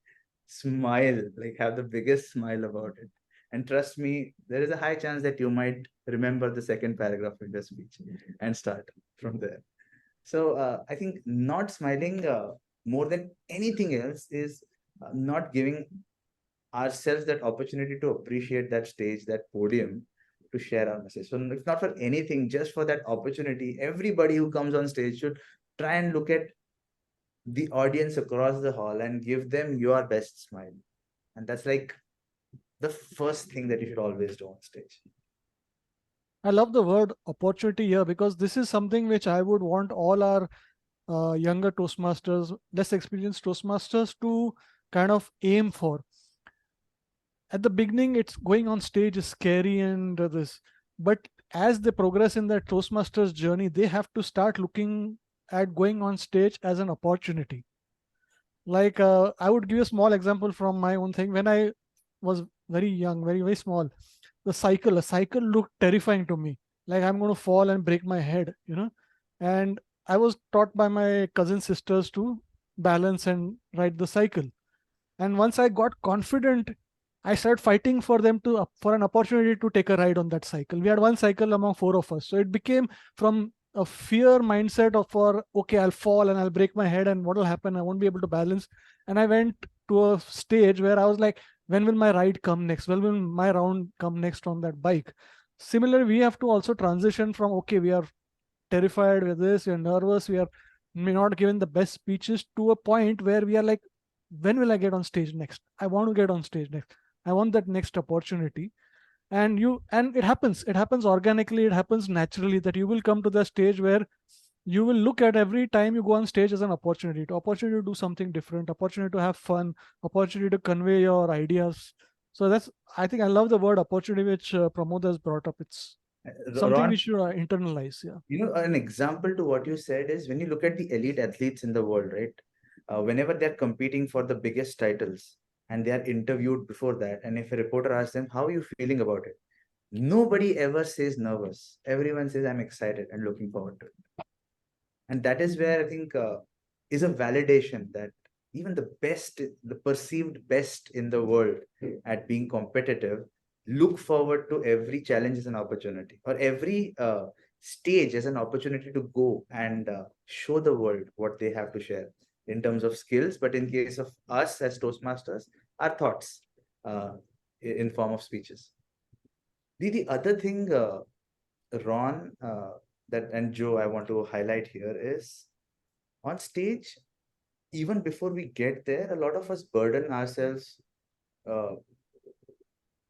smile, like have the biggest smile about it. And trust me, there is a high chance that you might remember the second paragraph of your speech and start from there. So I think not smiling more than anything else is not giving ourselves that opportunity to appreciate that stage, that podium, to share our message. So if not for anything, just for that opportunity, everybody who comes on stage should try and look at the audience across the hall and give them your best smile. And that's like the first thing that you should always do on stage. I love the word opportunity here because this is something which I would want all our younger Toastmasters, less experienced Toastmasters to kind of aim for. At the beginning, it's going on stage is scary and this, but as they progress in their Toastmasters journey, they have to start looking at going on stage as an opportunity. Like I would give you a small example from my own thing. When I was very young, very small, a cycle looked terrifying to me. Like I'm going to fall and break my head, And I was taught by my cousin sisters to balance and ride the cycle. And once I got confident, I started fighting for them to for an opportunity to take a ride on that cycle. We had one cycle among four of us, so it became from a fear mindset of for okay, I'll fall and I'll break my head, and what will happen? I won't be able to balance. And I went to a stage where I was like, when will my ride come next? When will my round come next on that bike? Similarly, we have to also transition from okay, we are terrified with this, we are nervous, we are may not given the best speeches to a point where we are like, when will I get on stage next? I want to get on stage next. I want that next opportunity. And it happens organically, it happens naturally that you will come to the stage where you will look at every time you go on stage as an opportunity to do something different, opportunity to have fun, opportunity to convey your ideas. So that's, I think I love the word opportunity, which Pramod has brought up. It's something Ron, we should internalize. Yeah. an example to what you said is when you look at the elite athletes in the world, right? Whenever they're competing for the biggest titles and they are interviewed before that, and if a reporter asks them, how are you feeling about it? Nobody ever says nervous. Everyone says, I'm excited and looking forward to it. And that is where I think is a validation that even the best, the perceived best in the world at being competitive, look forward to every challenge as an opportunity, or every stage as an opportunity to go and show the world what they have to share in terms of skills. But in case of us as Toastmasters, our thoughts in form of speeches. The other thing, Ron, that and Joe, I want to highlight here is on stage, even before we get there, a lot of us burden ourselves uh,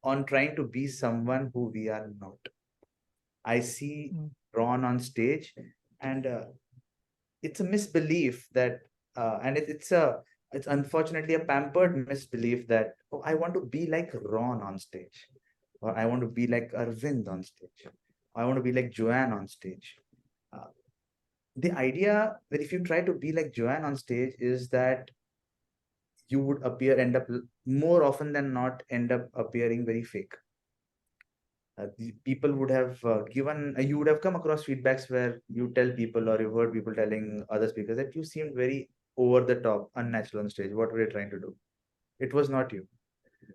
on trying to be someone who we are not. I see Ron on stage, and it's a misbelief that, and it's unfortunately a pampered misbelief that, oh, I want to be like Ron on stage, or I want to be like Arvind on stage, I want to be like Joanne on stage. The idea that if you try to be like Joanne on stage is that you would end up more often than not, end up appearing very fake. The people would have you would have come across feedbacks where you tell people or you've heard people telling other speakers that you seemed very over the top, unnatural on stage. What were you trying to do? It was not you.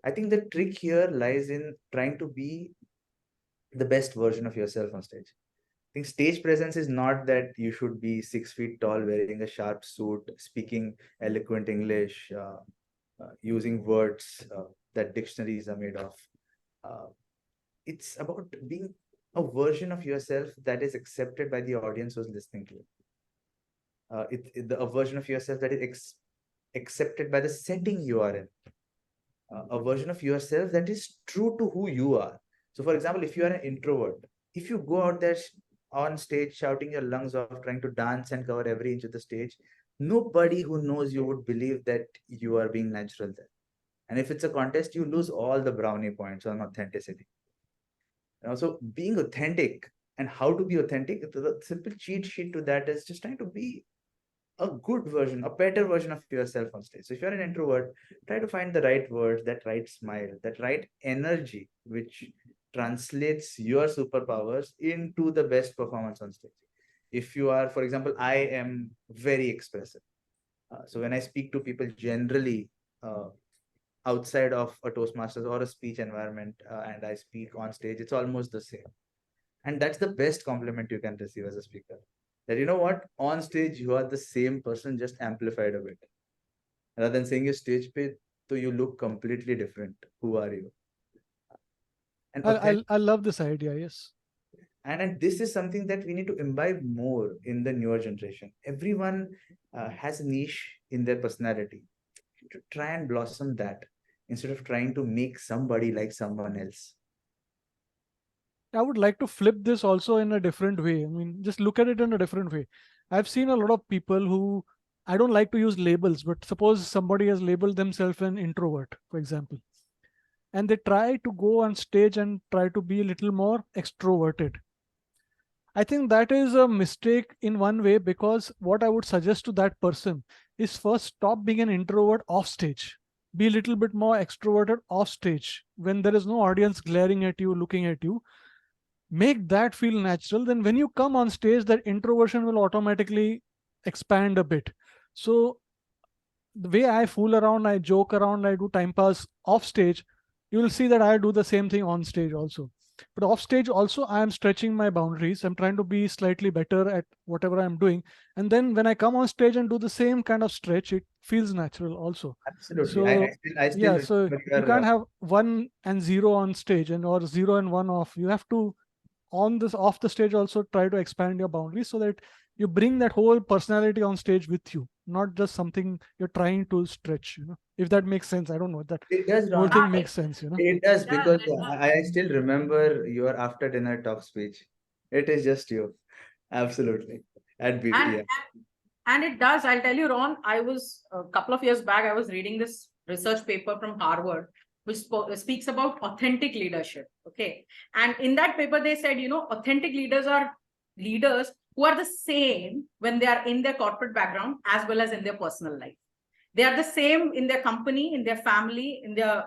I think the trick here lies in trying to be the best version of yourself on stage. I think stage presence is not that you should be 6 feet tall, wearing a sharp suit, speaking eloquent English, using words that dictionaries are made of. It's about being a version of yourself that is accepted by the audience who's listening to you. A version of yourself that is accepted by the setting you are in. A version of yourself that is true to who you are. So, for example, if you are an introvert, if you go out there on stage shouting your lungs off, trying to dance and cover every inch of the stage, nobody who knows you would believe that you are being natural there. And if it's a contest, you lose all the brownie points on authenticity. So being authentic and how to be authentic, the simple cheat sheet to that is just trying to be a good version, a better version of yourself on stage. So if you're an introvert, try to find the right words, that right smile, that right energy, which translates your superpowers into the best performance on stage. If you are, for example, I am very expressive. So when I speak to people generally outside of a Toastmasters or a speech environment, and I speak on stage, it's almost the same. And that's the best compliment you can receive as a speaker. That you know what, on stage you are the same person, just amplified a bit. Rather than saying you stage pay, so you look completely different. Who are you? And I love this idea. Yes. And this is something that we need to imbibe more in the newer generation. Everyone has a niche in their personality. To try and blossom that instead of trying to make somebody like someone else. I would like to flip this also in a different way. I mean, just look at it in a different way. I've seen a lot of people who, I don't like to use labels, but suppose somebody has labeled themselves an introvert, for example, and they try to go on stage and try to be a little more extroverted. I think that is a mistake in one way, because what I would suggest to that person is first stop being an introvert off stage. Be a little bit more extroverted off stage when there is no audience glaring at you, looking at you. Make that feel natural. Then when you come on stage, that introversion will automatically expand a bit. So the way I fool around, I joke around, I do time pass off stage, you will see that I do the same thing on stage also. But off stage also, I am stretching my boundaries. I'm trying to be slightly better at whatever I'm doing. And then when I come on stage and do the same kind of stretch, it feels natural also. Absolutely. So I still yeah, so you can't have 1 and 0 on stage and or 0 and 1 off. You have to, on this off the stage, also try to expand your boundaries so that you bring that whole personality on stage with you, not just something you're trying to stretch, if that makes sense. I don't know that it does, whole Ron. thing makes sense, It does, because It does. I still remember your after dinner talk speech. It is just you. Absolutely. At BTM. And it does. I'll tell you, Ron, I was a couple of years back, I was reading this research paper from Harvard, which speaks about authentic leadership. Okay. And in that paper, they said, authentic leaders are leaders who are the same when they are in their corporate background as well as in their personal life. They are the same in their company, in their family, in their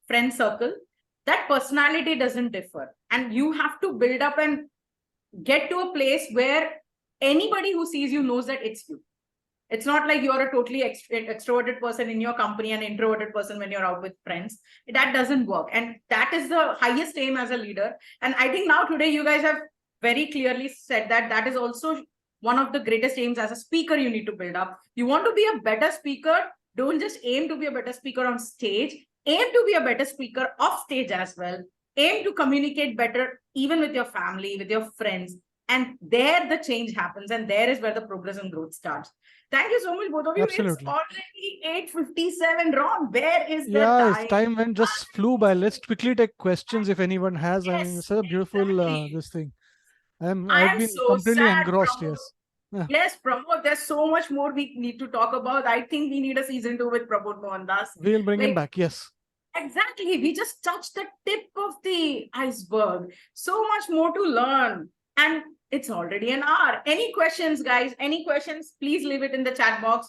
friend circle. That personality doesn't differ. And you have to build up and get to a place where anybody who sees you knows that it's you. It's not like you're a totally extroverted person in your company and introverted person when you're out with friends. That doesn't work. And that is the highest aim as a leader. And I think now today you guys have very clearly said that that is also one of the greatest aims as a speaker you need to build up. You want to be a better speaker, don't just aim to be a better speaker on stage, aim to be a better speaker off stage as well. Aim to communicate better even with your family, with your friends. And there the change happens, and there is where the progress and growth starts. Thank you so much, both of you. Absolutely. It's already 8:57. Ron, where is the Yeah, time? time went just flew by. Let's quickly take questions if anyone has. I mean, Yes, it's such a beautiful exactly. this thing. I I've am been so completely sad, engrossed. Pramod. Yes. Yeah. Yes, Pramod, there's so much more we need to talk about. I think we need a season 2 with Pramod Mohandas. We'll bring him back. Yes. Exactly. We just touched the tip of the iceberg. So much more to learn. And it's already an hour. Any questions, guys? Any questions? Please leave it in the chat box.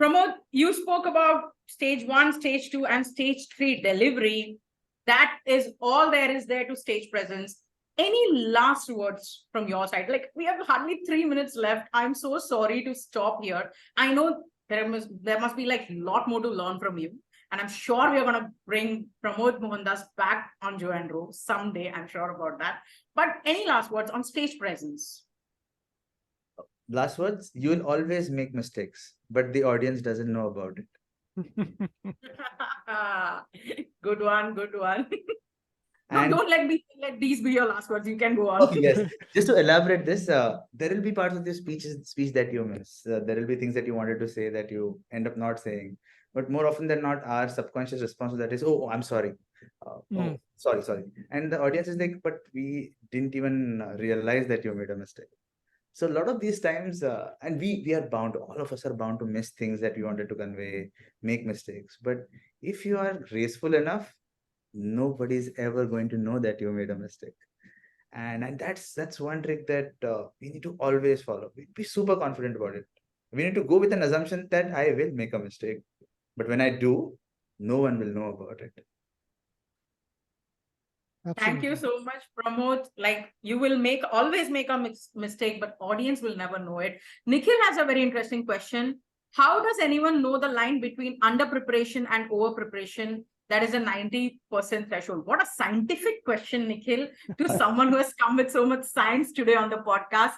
Pramod, you spoke about stage 1, stage 2, and stage 3 delivery. That is all there is there to stage presence. Any last words from your side? Like, we have hardly 3 minutes left. I'm so sorry to stop here. I know there must be like a lot more to learn from you. And I'm sure we're going to bring Pramod Mohandas back on Joe and Roe someday. I'm sure about that. But any last words on stage presence? Last words, you will always make mistakes, but the audience doesn't know about it. Good one, good one. No, And don't let these be your last words. You can go on. oh, yes, just to elaborate this, there will be parts of the speech that you miss. There will be things that you wanted to say that you end up not saying. But more often than not, our subconscious response to that is, "Oh, I'm sorry. Oh, sorry." And the audience is like, "But we didn't even realize that you made a mistake." So a lot of these times, and we are bound, all of us are bound to miss things that we wanted to convey, make mistakes. But if you are graceful enough, nobody's ever going to know that you made a mistake. And that's one trick that we need to always follow. Be super confident about it. We need to go with an assumption that I will make a mistake. But when I do, no one will know about it. Thank you so much, Pramod. Like, you will always make a mistake, but audience will never know it. Nikhil has a very interesting question. How does anyone know the line between under preparation and over preparation? That is a 90% threshold. What a scientific question, Nikhil, to someone who has come with so much science today on the podcast.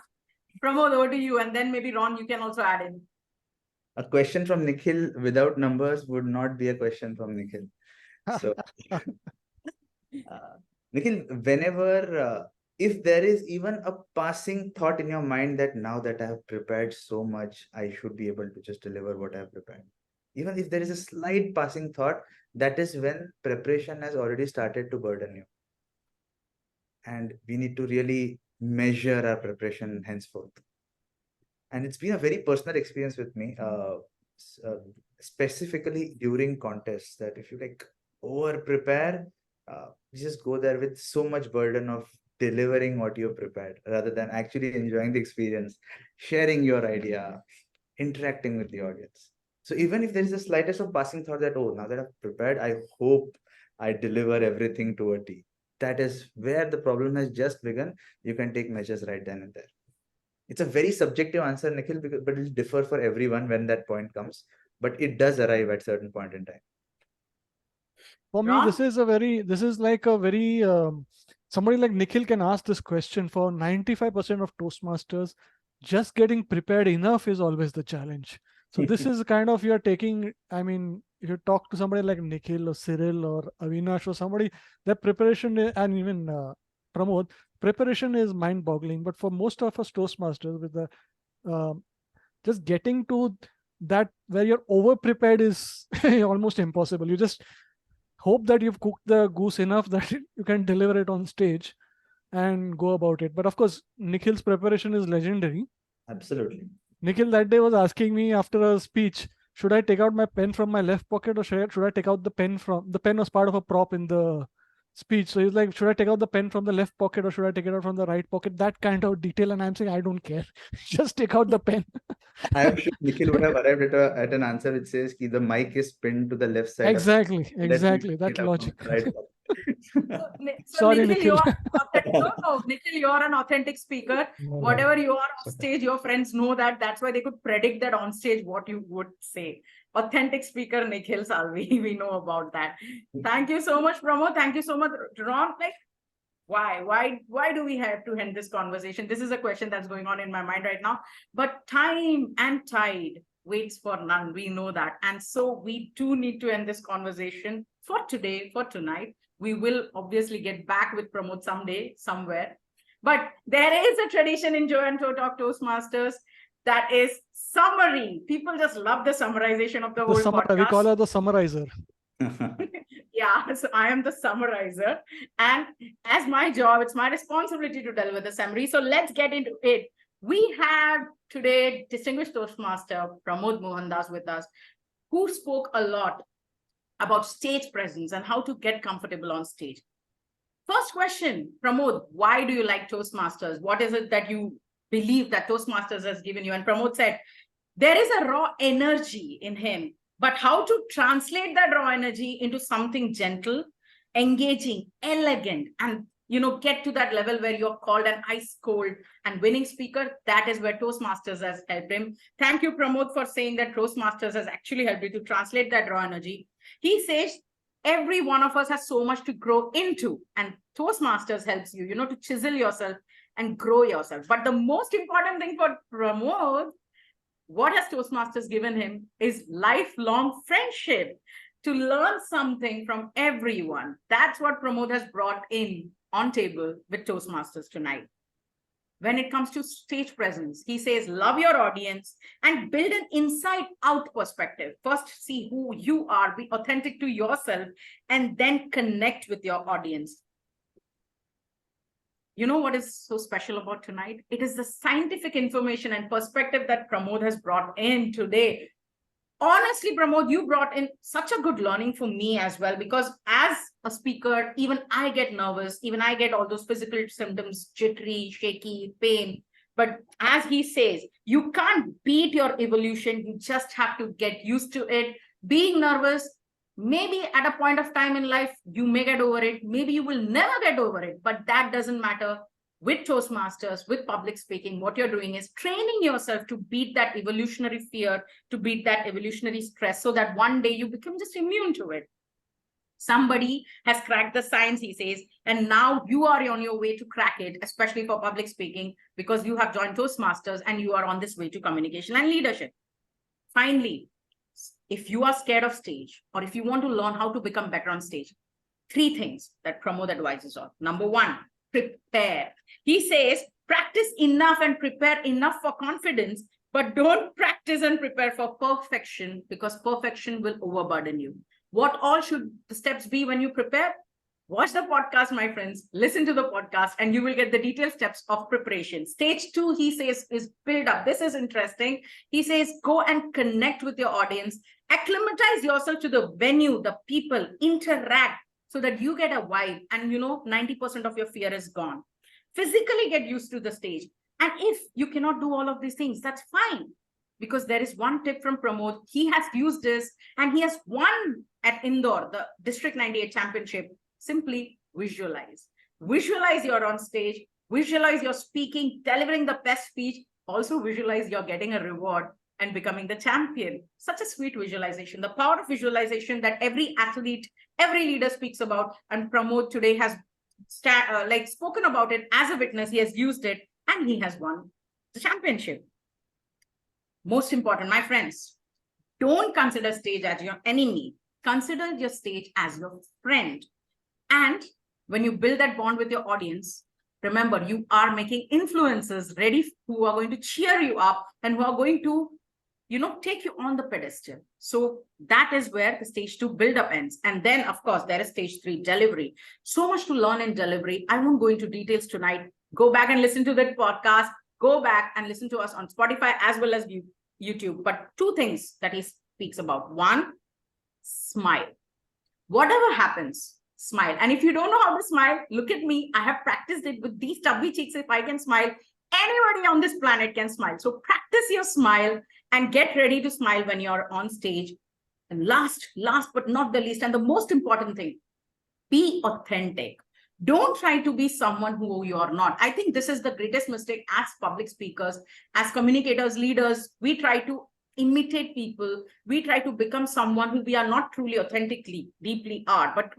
Pramod, over to you. And then maybe Ron, you can also add in. A question from Nikhil without numbers would not be a question from Nikhil. So, Nikhil, whenever, if there is even a passing thought in your mind that now that I have prepared so much, I should be able to just deliver what I have prepared. Even if there is a slight passing thought, that is when preparation has already started to burden you. And we need to really measure our preparation henceforth. And it's been a very personal experience with me, specifically during contests, that if you like over prepare, you just go there with so much burden of delivering what you've prepared rather than actually enjoying the experience, sharing your idea, interacting with the audience. So even if there is the slightest of passing thought that, oh, now that I've prepared, I hope I deliver everything to a T. That is where the problem has just begun. You can take measures right then and there. It's a very subjective answer, Nikhil, but it will differ for everyone when that point comes. But it does arrive at a certain point in time. For me, this is like a very, somebody like Nikhil can ask this question. For 95% of Toastmasters, just getting prepared enough is always the challenge. So this is kind of, you're taking, I mean, if you talk to somebody like Nikhil or Cyril or Avinash or somebody, their preparation, and even Pramod, preparation is mind-boggling. But for most of us Toastmasters, with the just getting to that where you're over-prepared is almost impossible. You just hope that you've cooked the goose enough that you can deliver it on stage and go about it. But of course, Nikhil's preparation is legendary. Absolutely. Nikhil that day was asking me after a speech, should I take out my pen from my left pocket or should I take out the pen from, the pen was part of a prop in the speech. So he's like, should I take out the pen from the left pocket or should I take it out from the right pocket? That kind of detail. And I'm saying, I don't care. Just take out the pen. I am sure Nikhil would have arrived at an answer which says the mic is pinned to the left side. Exactly. That logic. Right. Sorry, Nikhil. Nikhil. Nikhil, you're an authentic speaker. Whatever you are off stage, your friends know that. That's why they could predict that on stage what you would say. Authentic speaker Nikhil Salvi. We know about that. Thank you so much, Pramod. Thank you so much, Ron. Like, why do we have to end this conversation? This is a question that's going on in my mind right now. But time and tide waits for none. We know that. And so we do need to end this conversation for today, for tonight. We will obviously get back with Pramod someday, somewhere. But there is a tradition in Joe and Toe Talk Toastmasters that is summary. People just love the summarization of the whole podcast. We call her the summarizer. Yeah, so I am the summarizer. And as my job, it's my responsibility to deliver the summary. So let's get into it. We have today distinguished Toastmaster Pramod Mohandas with us, who spoke a lot about stage presence and how to get comfortable on stage. First question, Pramod, why do you like Toastmasters? What is it that you believe that Toastmasters has given you? And Pramod said, there is a raw energy in him, but how to translate that raw energy into something gentle, engaging, elegant, and get to that level where you're called an ice cold and winning speaker. That is where Toastmasters has helped him. Thank you, Pramod, for saying that Toastmasters has actually helped you to translate that raw energy. He says every one of us has so much to grow into, and Toastmasters helps you, to chisel yourself and grow yourself. But the most important thing for Pramod, what has Toastmasters given him is lifelong friendship, to learn something from everyone. That's what Pramod has brought in on table with Toastmasters tonight. When it comes to stage presence, he says, love your audience and build an inside out perspective. First, see who you are, be authentic to yourself, and then connect with your audience. You know what is so special about tonight? It is the scientific information and perspective that Pramod has brought in today. Honestly, Pramod, you brought in such a good learning for me as well, because as a speaker, even I get nervous, even I get all those physical symptoms, jittery, shaky, pain. But as he says, you can't beat your evolution. You just have to get used to it. Being nervous, maybe at a point of time in life, you may get over it. Maybe you will never get over it, but that doesn't matter. With Toastmasters, with public speaking, what you're doing is training yourself to beat that evolutionary fear, to beat that evolutionary stress, so that one day you become just immune to it. Somebody has cracked the science, he says, and now you are on your way to crack it, especially for public speaking, because you have joined Toastmasters and you are on this way to communication and leadership. Finally, if you are scared of stage, or if you want to learn how to become better on stage, 3 things that Pramod advises on. Number 1, prepare. He says, practice enough and prepare enough for confidence, but don't practice and prepare for perfection, because perfection will overburden you. What all should the steps be when you prepare? Watch the podcast, my friends. Listen to the podcast and you will get the detailed steps of preparation. Stage 2, he says, is build up. This is interesting. He says, go and connect with your audience. Acclimatize yourself to the venue, the people, interact, so that you get a vibe and 90% of your fear is gone. Physically get used to the stage. And if you cannot do all of these things, that's fine. Because there is one tip from Pramod. He has used this and he has won at Indore, the District 98 Championship. Simply visualize. Visualize you're on stage. Visualize you're speaking, delivering the best speech. Also visualize you're getting a reward and becoming the champion. Such a sweet visualization. The power of visualization that every athlete, every leader speaks about. And Pramod today has spoken about it as a witness. He has used it and he has won the championship. Most important, my friends, don't consider stage as your enemy. Consider your stage as your friend. And when you build that bond with your audience, remember, you are making influencers ready who are going to cheer you up and who are going to, take you on the pedestal. So that is where the stage 2 build-up ends. And then, of course, there is stage 3, delivery. So much to learn in delivery. I won't go into details tonight. Go back and listen to that podcast. Go back and listen to us on Spotify as well as YouTube. But 2 things that he speaks about. 1, smile. Whatever happens, smile. And if you don't know how to smile, look at me. I have practiced it with these stubby cheeks. If I can smile, anybody on this planet can smile. So practice your smile and get ready to smile when you're on stage. And last but not the least, and the most important thing, be authentic. Don't try to be someone who you are not. I think this is the greatest mistake as public speakers, as communicators, leaders. We try to imitate people. We try to become someone who we are not truly authentically, deeply are. But,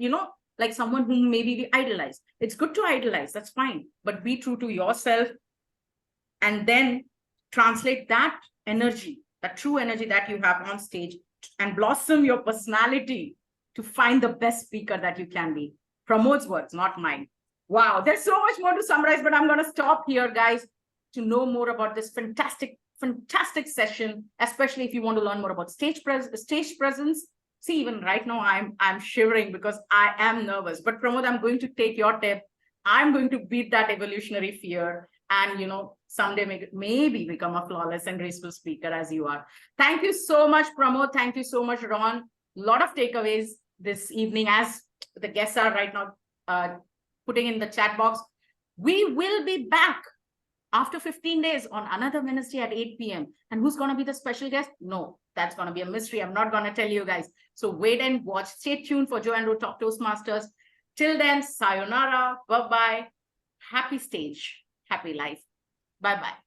like someone whom maybe we idolize. It's good to idolize, that's fine. But be true to yourself and then translate that energy, that true energy that you have on stage, and blossom your personality to find the best speaker that you can be. Pramod's words, not mine. Wow, there's so much more to summarize, but I'm going to stop here, guys, to know more about this fantastic session, especially if you want to learn more about stage presence. See, even right now, I'm shivering because I am nervous. But Pramod, I'm going to take your tip. I'm going to beat that evolutionary fear and, someday maybe become a flawless and graceful speaker as you are. Thank you so much, Pramod. Thank you so much, Ron. A lot of takeaways this evening as the guests are right now putting in the chat box. We will be back after 15 days on another Wednesday at 8 p.m. And who's going to be the special guest? No, that's going to be a mystery. I'm not going to tell you guys. So wait and watch. Stay tuned for Joe and Ro Talk Toastmasters. Till then, sayonara, bye-bye. Happy stage, happy life. Bye-bye.